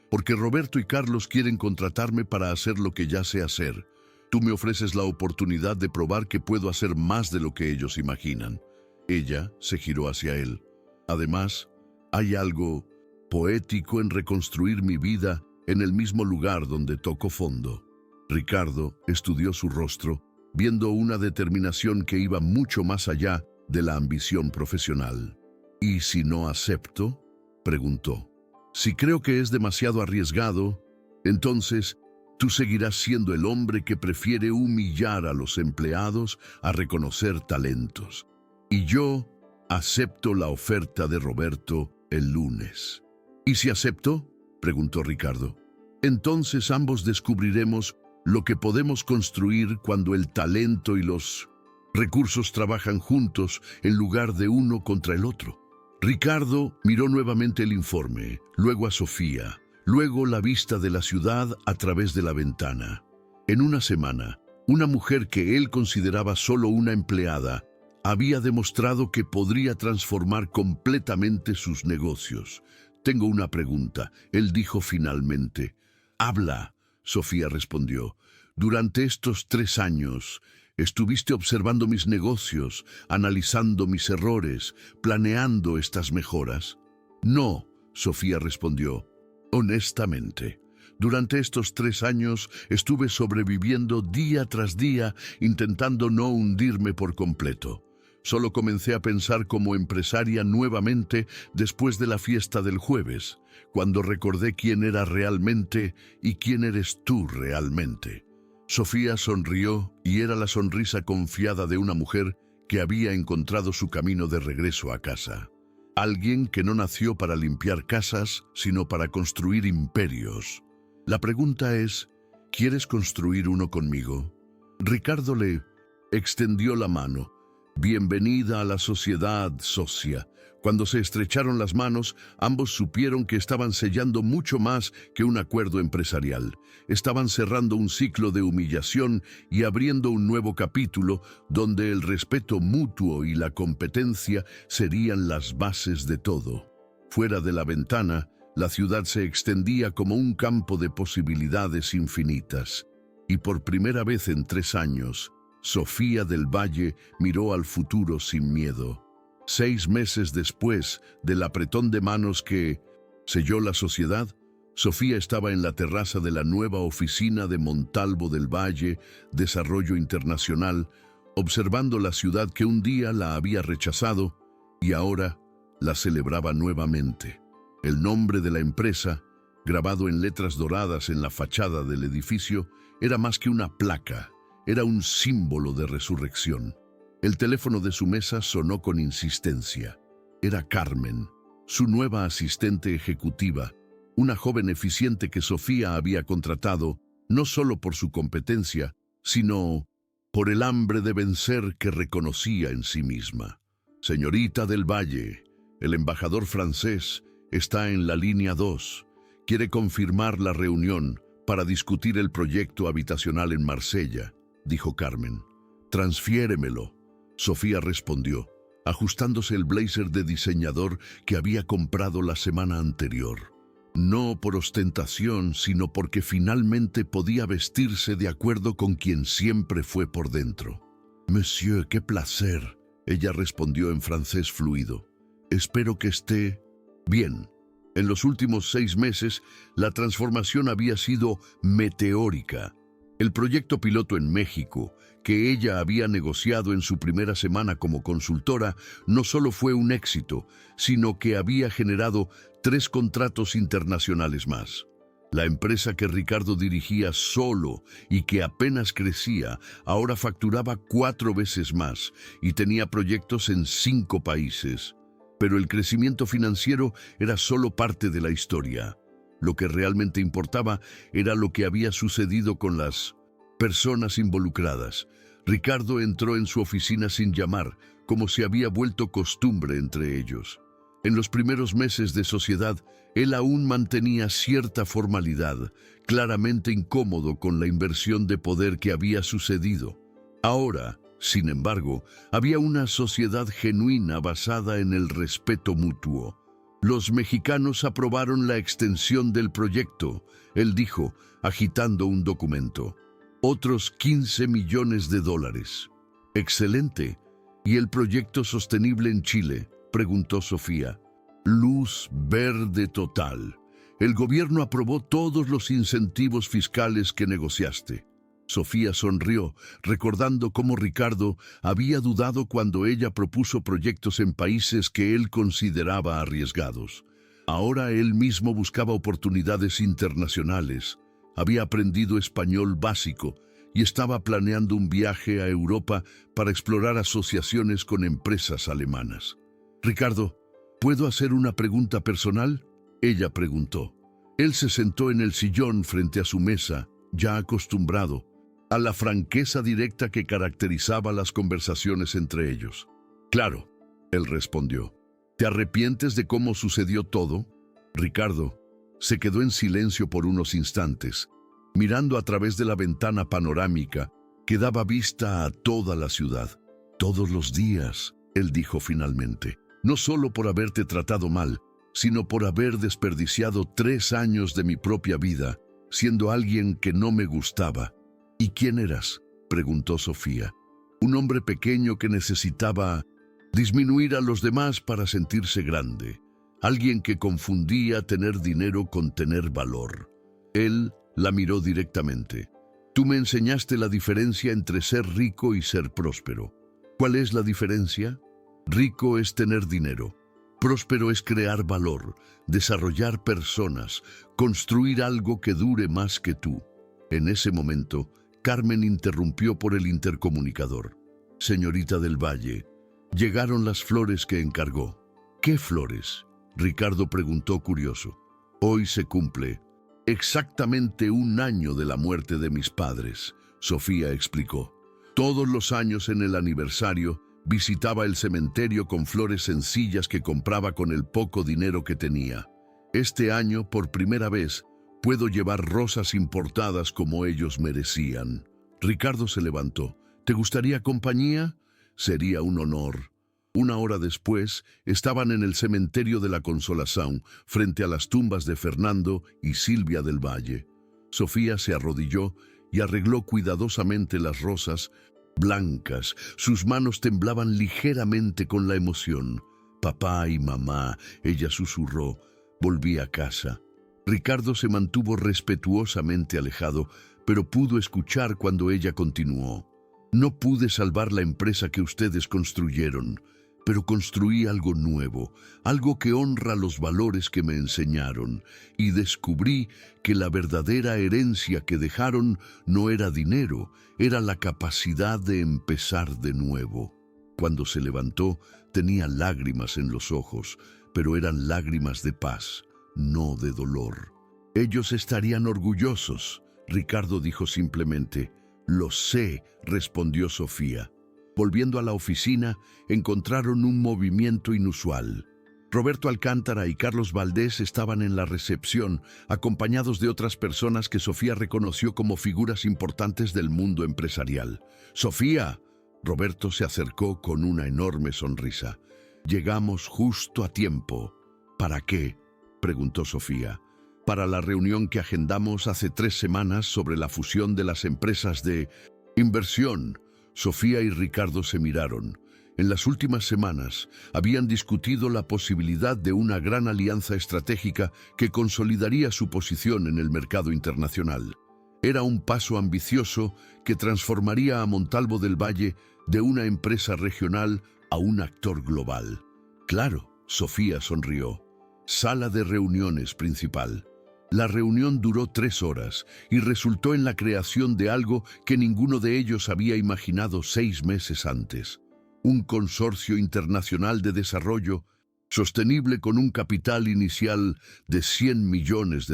Porque Roberto y Carlos quieren contratarme para hacer lo que ya sé hacer. Tú me ofreces la oportunidad de probar que puedo hacer más de lo que ellos imaginan. Ella se giró hacia él. Además, hay algo poético en reconstruir mi vida en el mismo lugar donde toco fondo. Ricardo estudió su rostro, viendo una determinación que iba mucho más allá de la ambición profesional. ¿Y si no acepto?, preguntó. Si creo que es demasiado arriesgado, entonces tú seguirás siendo el hombre que prefiere humillar a los empleados a reconocer talentos. Y yo acepto la oferta de Roberto el lunes. ¿Y si acepto?, preguntó Ricardo. Entonces ambos descubriremos lo que podemos construir cuando el talento y los recursos trabajan juntos en lugar de uno contra el otro. Ricardo miró nuevamente el informe, luego a Sofía, luego la vista de la ciudad a través de la ventana. En una semana, una mujer que él consideraba solo una empleada había demostrado que podría transformar completamente sus negocios. Tengo una pregunta, él dijo finalmente. Habla, Sofía respondió. Durante estos 3 años, estuviste observando mis negocios, analizando mis errores, planeando estas mejoras. No, Sofía respondió. Honestamente, durante estos 3 años estuve sobreviviendo día tras día, intentando no hundirme por completo. Solo comencé a pensar como empresaria nuevamente después de la fiesta del jueves, cuando recordé quién era realmente y quién eres tú realmente. Sofía sonrió y era la sonrisa confiada de una mujer que había encontrado su camino de regreso a casa. Alguien que no nació para limpiar casas, sino para construir imperios. La pregunta es, ¿quieres construir uno conmigo? Ricardo le extendió la mano. Bienvenida a la sociedad, socia. Cuando se estrecharon las manos, ambos supieron que estaban sellando mucho más que un acuerdo empresarial. Estaban cerrando un ciclo de humillación y abriendo un nuevo capítulo donde el respeto mutuo y la competencia serían las bases de todo. Fuera de la ventana, la ciudad se extendía como un campo de posibilidades infinitas. Y por primera vez en 3 años, Sofía del Valle miró al futuro sin miedo. 6 meses después del apretón de manos que selló la sociedad, Sofía estaba en la terraza de la nueva oficina de Montalvo del Valle, Desarrollo Internacional, observando la ciudad que un día la había rechazado y ahora la celebraba nuevamente. El nombre de la empresa, grabado en letras doradas en la fachada del edificio, era más que una placa, era un símbolo de resurrección. El teléfono de su mesa sonó con insistencia. Era Carmen, su nueva asistente ejecutiva, una joven eficiente que Sofía había contratado no solo por su competencia, sino por el hambre de vencer que reconocía en sí misma. Señorita del Valle, el embajador francés está en la línea 2. Quiere confirmar la reunión para discutir el proyecto habitacional en Marsella, dijo Carmen. Transfiéremelo. Sofía respondió, ajustándose el blazer de diseñador que había comprado la semana anterior. No por ostentación, sino porque finalmente podía vestirse de acuerdo con quien siempre fue por dentro. Monsieur, qué placer, ella respondió en francés fluido. Espero que esté bien. En los últimos 6 meses, la transformación había sido meteórica. El proyecto piloto en México, que ella había negociado en su primera semana como consultora, no solo fue un éxito, sino que había generado 3 contratos internacionales más. La empresa que Ricardo dirigía solo y que apenas crecía, ahora facturaba 4 veces más y tenía proyectos en 5 países. Pero el crecimiento financiero era solo parte de la historia. Lo que realmente importaba era lo que había sucedido con las personas involucradas. Ricardo entró en su oficina sin llamar, como se había vuelto costumbre entre ellos. En los primeros meses de sociedad, él aún mantenía cierta formalidad, claramente incómodo con la inversión de poder que había sucedido. Ahora, sin embargo, había una sociedad genuina basada en el respeto mutuo. Los mexicanos aprobaron la extensión del proyecto, él dijo, agitando un documento. Otros $15 millones. Excelente. ¿Y el proyecto sostenible en Chile?, preguntó Sofía. Luz verde total. El gobierno aprobó todos los incentivos fiscales que negociaste. Sofía sonrió, recordando cómo Ricardo había dudado cuando ella propuso proyectos en países que él consideraba arriesgados. Ahora él mismo buscaba oportunidades internacionales. Había aprendido español básico y estaba planeando un viaje a Europa para explorar asociaciones con empresas alemanas. Ricardo, ¿puedo hacer una pregunta personal?, ella preguntó. Él se sentó en el sillón frente a su mesa, ya acostumbrado a la franqueza directa que caracterizaba las conversaciones entre ellos. Claro, él respondió. ¿Te arrepientes de cómo sucedió todo? Ricardo se quedó en silencio por unos instantes, mirando a través de la ventana panorámica que daba vista a toda la ciudad. Todos los días, él dijo finalmente, no solo por haberte tratado mal, sino por haber desperdiciado 3 años de mi propia vida, siendo alguien que no me gustaba. ¿Y quién eras?, preguntó Sofía. Un hombre pequeño que necesitaba disminuir a los demás para sentirse grande. Alguien que confundía tener dinero con tener valor. Él la miró directamente. Tú me enseñaste la diferencia entre ser rico y ser próspero. ¿Cuál es la diferencia? Rico es tener dinero. Próspero es crear valor, desarrollar personas, construir algo que dure más que tú. En ese momento, Carmen interrumpió por el intercomunicador. Señorita del Valle, llegaron las flores que encargó. ¿Qué flores?, Ricardo preguntó curioso. Hoy se cumple exactamente 1 año de la muerte de mis padres, Sofía explicó. Todos los años en el aniversario visitaba el cementerio con flores sencillas que compraba con el poco dinero que tenía. Este año, por primera vez, puedo llevar rosas importadas como ellos merecían. Ricardo se levantó. ¿Te gustaría compañía? Sería un honor. 1 hora después, estaban en el cementerio de la Consolación, frente a las tumbas de Fernando y Silvia del Valle. Sofía se arrodilló y arregló cuidadosamente las rosas blancas. Sus manos temblaban ligeramente con la emoción. Papá y mamá, ella susurró, volví a casa. Ricardo se mantuvo respetuosamente alejado, pero pudo escuchar cuando ella continuó. No pude salvar la empresa que ustedes construyeron. pero construí algo nuevo, algo que honra los valores que me enseñaron, y descubrí que la verdadera herencia que dejaron no era dinero, era la capacidad de empezar de nuevo. Cuando se levantó, tenía lágrimas en los ojos, pero eran lágrimas de paz, no de dolor. Ellos estarían orgullosos, Ricardo dijo simplemente. Lo sé, respondió Sofía. Volviendo a la oficina, encontraron un movimiento inusual. Roberto Alcántara y Carlos Valdés estaban en la recepción, acompañados de otras personas que Sofía reconoció como figuras importantes del mundo empresarial. ¡Sofía! Roberto se acercó con una enorme sonrisa. Llegamos justo a tiempo. ¿Para qué?, preguntó Sofía. Para la reunión que agendamos hace 3 semanas sobre la fusión de las empresas de inversión. Sofía y Ricardo se miraron. En las últimas semanas habían discutido la posibilidad de una gran alianza estratégica que consolidaría su posición en el mercado internacional. Era un paso ambicioso que transformaría a Montalvo del Valle de una empresa regional a un actor global. Claro, Sofía sonrió. Sala de reuniones principal. La reunión duró 3 horas y resultó en la creación de algo que ninguno de ellos había imaginado 6 meses antes. Un consorcio internacional de desarrollo sostenible con un capital inicial de $100 millones.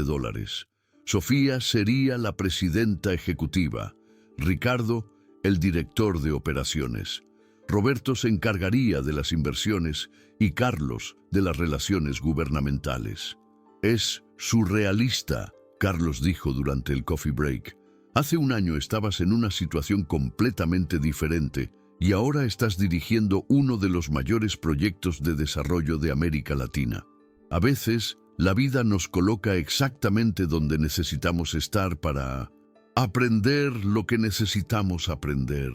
Sofía sería la presidenta ejecutiva, Ricardo el director de operaciones. Roberto se encargaría de las inversiones y Carlos de las relaciones gubernamentales. Es surrealista, Carlos dijo durante el coffee break. Hace un año estabas en una situación completamente diferente y ahora estás dirigiendo uno de los mayores proyectos de desarrollo de América Latina. A veces, la vida nos coloca exactamente donde necesitamos estar para aprender lo que necesitamos aprender,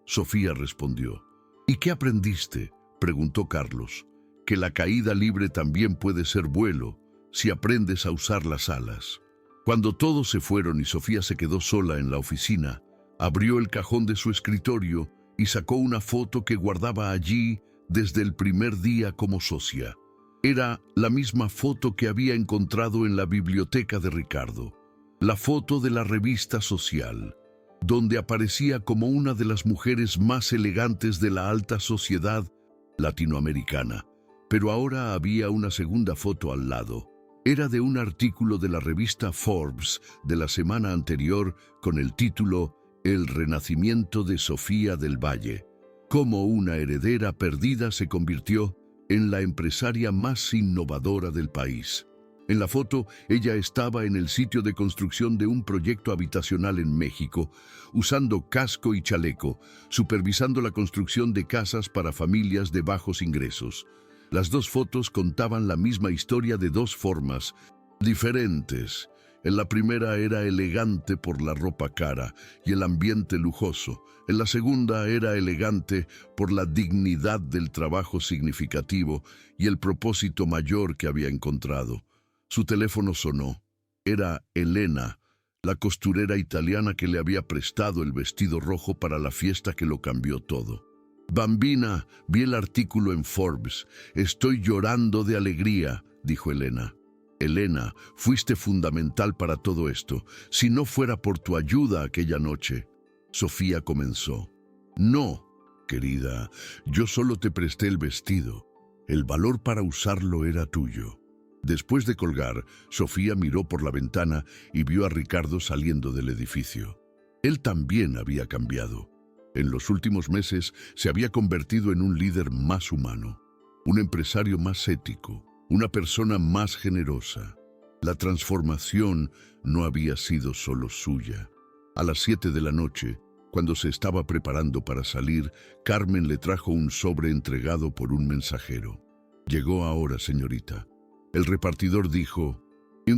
Sofía respondió. ¿Y qué aprendiste?, preguntó Carlos. Que la caída libre también puede ser vuelo, si aprendes a usar las alas. Cuando todos se fueron y Sofía se quedó sola en la oficina, abrió el cajón de su escritorio y sacó una foto que guardaba allí desde el primer día como socia. Era la misma foto que había encontrado en la biblioteca de Ricardo, la foto de la revista Social, donde aparecía como una de las mujeres más elegantes de la alta sociedad latinoamericana. Pero ahora había una segunda foto al lado. Era de un artículo de la revista Forbes de la semana anterior con el título El renacimiento de Sofía del Valle. Cómo una heredera perdida se convirtió en la empresaria más innovadora del país. En la foto, ella estaba en el sitio de construcción de un proyecto habitacional en México, usando casco y chaleco, supervisando la construcción de casas para familias de bajos ingresos. Las 2 fotos contaban la misma historia de 2 formas diferentes. En la primera era elegante por la ropa cara y el ambiente lujoso. En la segunda era elegante por la dignidad del trabajo significativo y el propósito mayor que había encontrado. Su teléfono sonó. Era Elena, la costurera italiana que le había prestado el vestido rojo para la fiesta que lo cambió todo. Bambina, vi el artículo en Forbes. Estoy llorando de alegría, dijo Elena. Elena, fuiste fundamental para todo esto. Si no fuera por tu ayuda aquella noche. Sofía comenzó. No, querida, yo solo te presté el vestido. El valor para usarlo era tuyo. Después de colgar, Sofía miró por la ventana y vio a Ricardo saliendo del edificio. Él también había cambiado. En los últimos meses se había convertido en un líder más humano, un empresario más ético, una persona más generosa. La transformación no había sido solo suya. A las 7 de la noche, cuando se estaba preparando para salir, Carmen le trajo un sobre entregado por un mensajero. Llegó ahora, señorita. El repartidor dijo,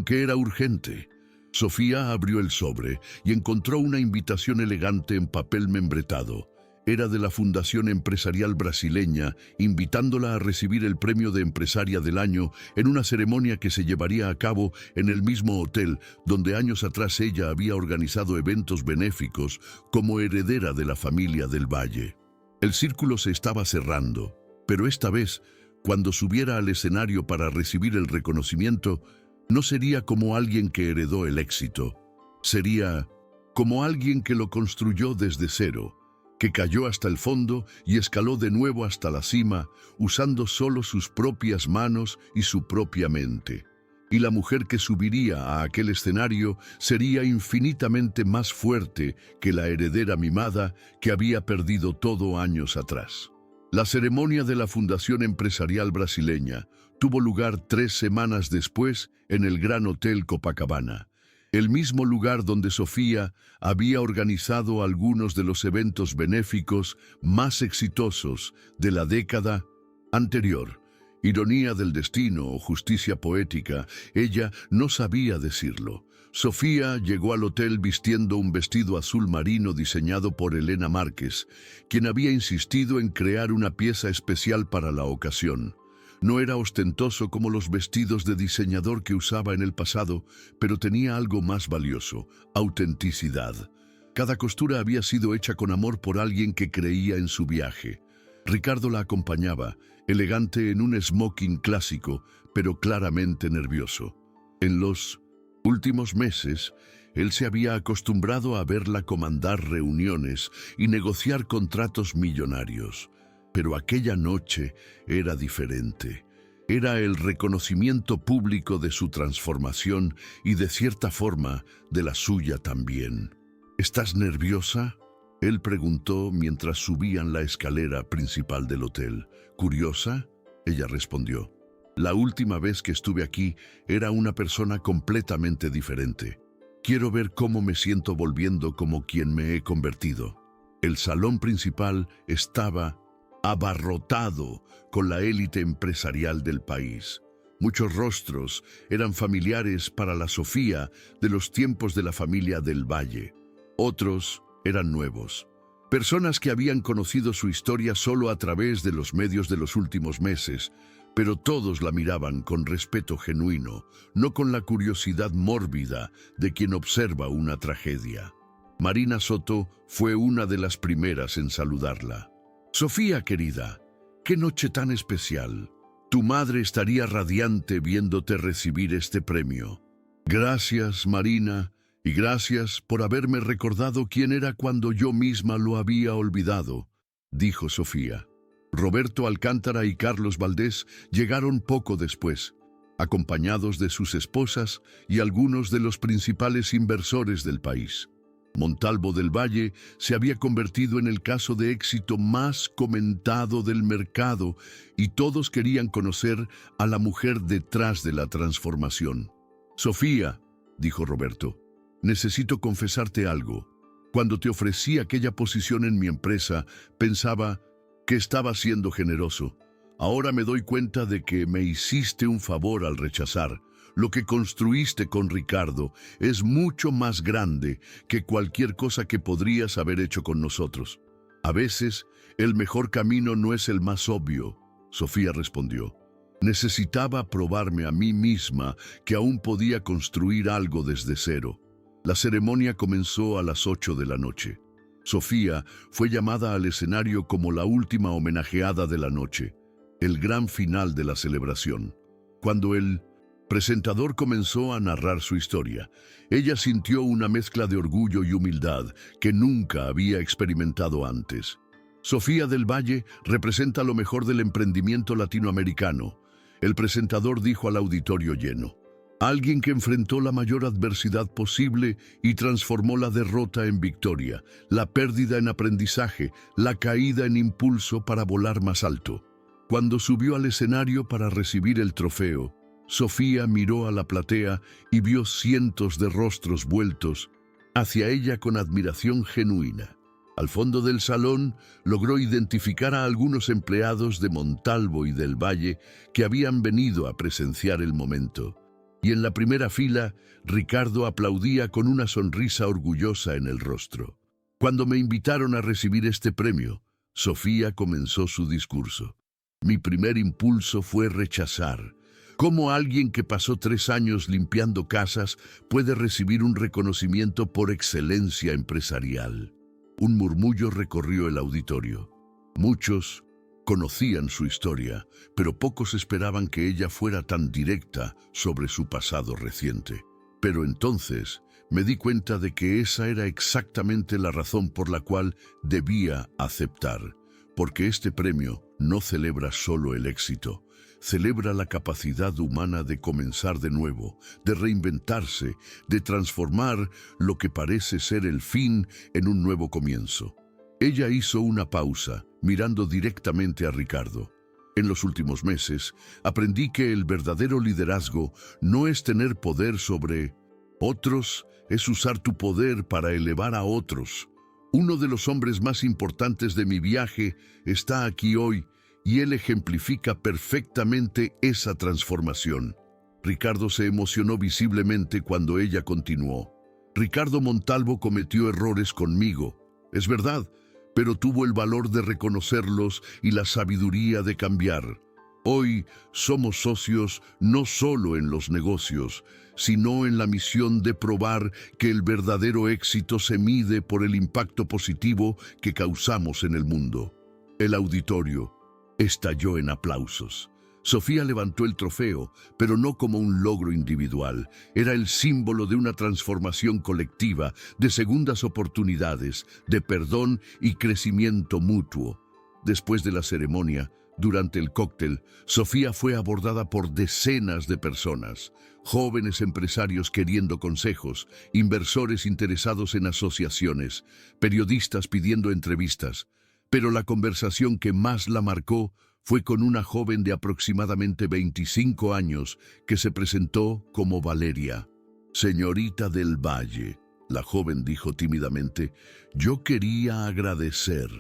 que era urgente. Sofía abrió el sobre y encontró una invitación elegante en papel membretado. Era de la Fundación Empresarial Brasileña, invitándola a recibir el premio de Empresaria del Año en una ceremonia que se llevaría a cabo en el mismo hotel donde años atrás ella había organizado eventos benéficos como heredera de la familia del Valle. El círculo se estaba cerrando, Pero esta vez, cuando subiera al escenario para recibir el reconocimiento, no sería como alguien que heredó el éxito. Sería como alguien que lo construyó desde cero, que cayó hasta el fondo y escaló de nuevo hasta la cima, usando solo sus propias manos y su propia mente. Y la mujer que subiría a aquel escenario sería infinitamente más fuerte que la heredera mimada que había perdido todo años atrás. La ceremonia de la Fundación Empresarial Brasileña tuvo lugar 3 semanas después en el Gran Hotel Copacabana, el mismo lugar donde Sofía había organizado algunos de los eventos benéficos más exitosos de la década anterior. Ironía del destino o justicia poética, ella no sabía decirlo. Sofía llegó al hotel vistiendo un vestido azul marino diseñado por Elena Márquez, quien había insistido en crear una pieza especial para la ocasión. No era ostentoso como los vestidos de diseñador que usaba en el pasado, pero tenía algo más valioso: autenticidad. Cada costura había sido hecha con amor por alguien que creía en su viaje. Ricardo la acompañaba, elegante en un smoking clásico, pero claramente nervioso. En los últimos meses, él se había acostumbrado a verla comandar reuniones y negociar contratos millonarios. Pero aquella noche era diferente. Era el reconocimiento público de su transformación y, de cierta forma, de la suya también. ¿Estás nerviosa?, él preguntó mientras subían la escalera principal del hotel. ¿Curiosa?, ella respondió. La última vez que estuve aquí era una persona completamente diferente. Quiero ver cómo me siento volviendo como quien me he convertido. El salón principal estaba abarrotado con la élite empresarial del país. Muchos rostros eran familiares para la Sofía de los tiempos de la familia del Valle. Otros eran nuevos. Personas que habían conocido su historia solo a través de los medios de los últimos meses, pero todos la miraban con respeto genuino, no con la curiosidad mórbida de quien observa una tragedia. Marina Soto fue una de las primeras en saludarla. Sofía, querida, qué noche tan especial. Tu madre estaría radiante viéndote recibir este premio. Gracias, Marina, y gracias por haberme recordado quién era cuando yo misma lo había olvidado, dijo Sofía. Roberto Alcántara y Carlos Valdés llegaron poco después, acompañados de sus esposas y algunos de los principales inversores del país. Montalvo del Valle se había convertido en el caso de éxito más comentado del mercado y todos querían conocer a la mujer detrás de la transformación. Sofía, dijo Roberto, necesito confesarte algo. Cuando te ofrecí aquella posición en mi empresa, pensaba que estaba siendo generoso. Ahora me doy cuenta de que me hiciste un favor al rechazar. Lo que construiste con Ricardo es mucho más grande que cualquier cosa que podrías haber hecho con nosotros. A veces, el mejor camino no es el más obvio, Sofía respondió. Necesitaba probarme a mí misma que aún podía construir algo desde cero. La ceremonia comenzó a las 8 de la noche. Sofía fue llamada al escenario como la última homenajeada de la noche, el gran final de la celebración. Cuando el presentador comenzó a narrar su historia, ella sintió una mezcla de orgullo y humildad que nunca había experimentado antes. Sofía del Valle representa lo mejor del emprendimiento latinoamericano. El presentador dijo al auditorio lleno: alguien que enfrentó la mayor adversidad posible y transformó la derrota en victoria, la pérdida en aprendizaje, la caída en impulso para volar más alto. Cuando subió al escenario para recibir el trofeo, Sofía miró a la platea y vio cientos de rostros vueltos hacia ella con admiración genuina. Al fondo del salón logró identificar a algunos empleados de Montalvo y del Valle que habían venido a presenciar el momento. Y en la primera fila, Ricardo aplaudía con una sonrisa orgullosa en el rostro. Cuando me invitaron a recibir este premio, Sofía comenzó su discurso. Mi primer impulso fue rechazar. ¿Cómo alguien que pasó 3 años limpiando casas puede recibir un reconocimiento por excelencia empresarial? Un murmullo recorrió el auditorio. Muchos Conocían su historia, pero pocos esperaban que ella fuera tan directa sobre su pasado reciente. Pero entonces me di cuenta de que esa era exactamente la razón por la cual debía aceptar, porque este premio no celebra solo el éxito, celebra la capacidad humana de comenzar de nuevo, de reinventarse, de transformar lo que parece ser el fin en un nuevo comienzo. Ella hizo una pausa, mirando directamente a Ricardo. En los últimos meses, aprendí que el verdadero liderazgo no es tener poder sobre otros, es usar tu poder para elevar a otros. Uno de los hombres más importantes de mi viaje está aquí hoy, y él ejemplifica perfectamente esa transformación. Ricardo se emocionó visiblemente cuando ella continuó. Ricardo Montalvo cometió errores conmigo, es verdad, pero tuvo el valor de reconocerlos y la sabiduría de cambiar. Hoy somos socios no solo en los negocios, sino en la misión de probar que el verdadero éxito se mide por el impacto positivo que causamos en el mundo. El auditorio estalló en aplausos. Sofía levantó el trofeo, pero no como un logro individual. Era el símbolo de una transformación colectiva, de segundas oportunidades, de perdón y crecimiento mutuo. Después de la ceremonia, durante el cóctel, Sofía fue abordada por decenas de personas, jóvenes empresarios queriendo consejos, inversores interesados en asociaciones, periodistas pidiendo entrevistas. Pero la conversación que más la marcó fue con una joven de aproximadamente 25 años que se presentó como Valeria. «Señorita del Valle», la joven dijo tímidamente, «yo quería agradecer».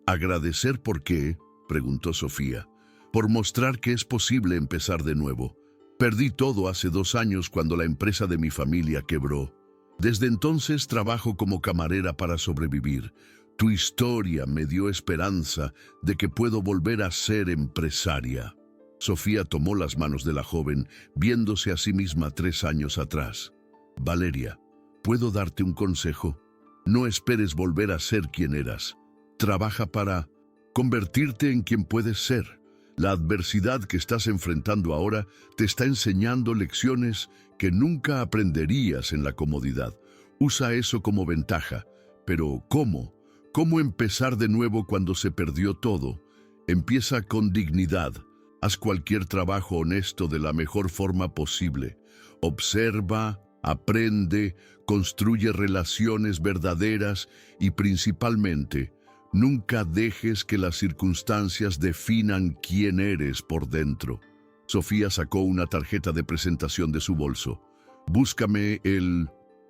«¿Agradecer por qué?», preguntó Sofía. «Por mostrar que es posible empezar de nuevo. Perdí todo hace 2 años cuando la empresa de mi familia quebró. Desde entonces trabajo como camarera para sobrevivir. Tu historia me dio esperanza de que puedo volver a ser empresaria». Sofía tomó las manos de la joven, viéndose a sí misma 3 años atrás. «Valeria, ¿puedo darte un consejo? No esperes volver a ser quien eras. Trabaja para convertirte en quien puedes ser. La adversidad que estás enfrentando ahora te está enseñando lecciones que nunca aprenderías en la comodidad. Usa eso como ventaja. Pero ¿cómo? ¿Cómo empezar de nuevo cuando se perdió todo? Empieza con dignidad. Haz cualquier trabajo honesto de la mejor forma posible. Observa, aprende, construye relaciones verdaderas y principalmente, nunca dejes que las circunstancias definan quién eres por dentro». Sofía sacó una tarjeta de presentación de su bolso. «Búscame el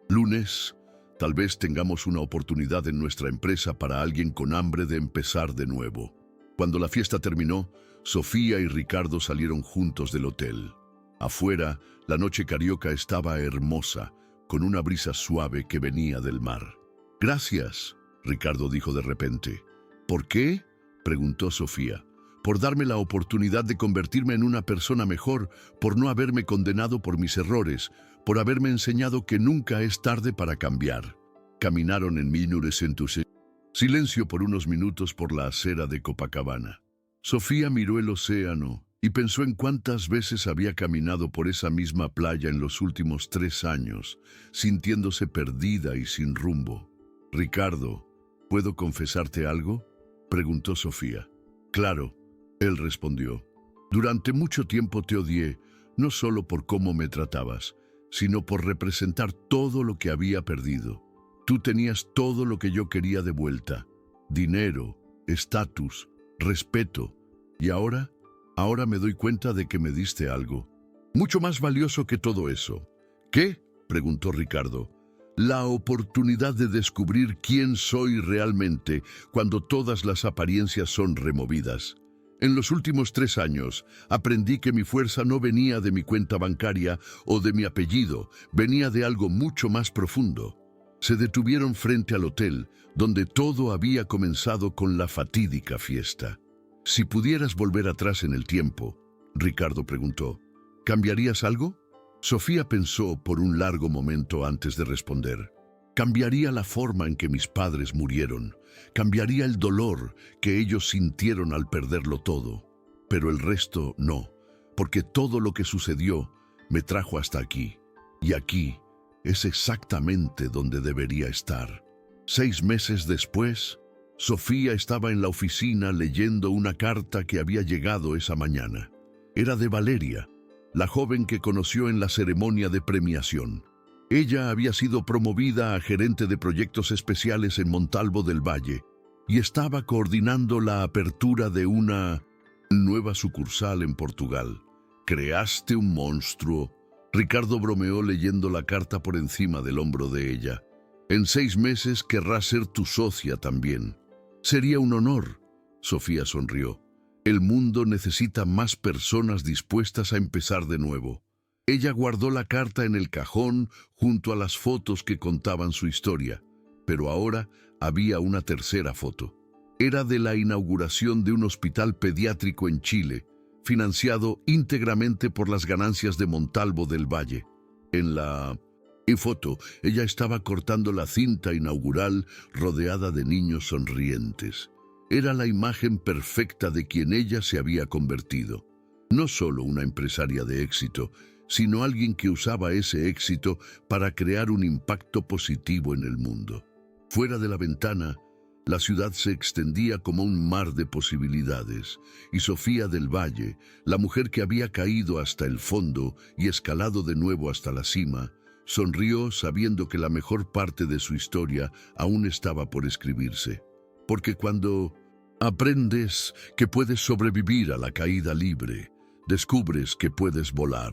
lunes. Tal vez tengamos una oportunidad en nuestra empresa para alguien con hambre de empezar de nuevo». Cuando la fiesta terminó, Sofía y Ricardo salieron juntos del hotel. Afuera, la noche carioca estaba hermosa, con una brisa suave que venía del mar. «Gracias», Ricardo dijo de repente. «¿Por qué?», preguntó Sofía. «Por darme la oportunidad de convertirme en una persona mejor, por no haberme condenado por mis errores, por haberme enseñado que nunca es tarde para cambiar». Caminaron en silencio por unos minutos por la acera de Copacabana. Sofía miró el océano y pensó en cuántas veces había caminado por esa misma playa en los últimos 3 años, sintiéndose perdida y sin rumbo. «Ricardo, ¿puedo confesarte algo?», preguntó Sofía. «Claro», él respondió. «Durante mucho tiempo te odié, no solo por cómo me tratabas, sino por representar todo lo que había perdido. Tú tenías todo lo que yo quería de vuelta: dinero, estatus, respeto. Y ahora me doy cuenta de que me diste algo mucho más valioso que todo eso». «¿Qué?», preguntó Ricardo. «La oportunidad de descubrir quién soy realmente cuando todas las apariencias son removidas. En los últimos 3 años aprendí que mi fuerza no venía de mi cuenta bancaria o de mi apellido, venía de algo mucho más profundo». Se detuvieron frente al hotel, donde todo había comenzado con la fatídica fiesta. «Si pudieras volver atrás en el tiempo», Ricardo preguntó, «¿cambiarías algo?». Sofía pensó por un largo momento antes de responder. Cambiaría la forma en que mis padres murieron, cambiaría el dolor que ellos sintieron al perderlo todo, pero el resto no, porque todo lo que sucedió me trajo hasta aquí, y aquí es exactamente donde debería estar. 6 meses después, Sofía estaba en la oficina leyendo una carta que había llegado esa mañana. Era de Valeria, la joven que conoció en la ceremonia de premiación. Ella había sido promovida a gerente de proyectos especiales en Montalvo del Valle y estaba coordinando la apertura de una nueva sucursal en Portugal. «¿Creaste un monstruo?», Ricardo bromeó leyendo la carta por encima del hombro de ella. «En 6 meses querrá ser tu socia también». «Sería un honor», Sofía sonrió. «El mundo necesita más personas dispuestas a empezar de nuevo». Ella guardó la carta en el cajón junto a las fotos que contaban su historia, pero ahora había una tercera foto. Era de la inauguración de un hospital pediátrico en Chile, financiado íntegramente por las ganancias de Montalvo del Valle. En la foto, ella estaba cortando la cinta inaugural rodeada de niños sonrientes. Era la imagen perfecta de quien ella se había convertido. No solo una empresaria de éxito, sino alguien que usaba ese éxito para crear un impacto positivo en el mundo. Fuera de la ventana, la ciudad se extendía como un mar de posibilidades, y Sofía del Valle, la mujer que había caído hasta el fondo y escalado de nuevo hasta la cima, sonrió sabiendo que la mejor parte de su historia aún estaba por escribirse. Porque cuando aprendes que puedes sobrevivir a la caída libre, descubres que puedes volar.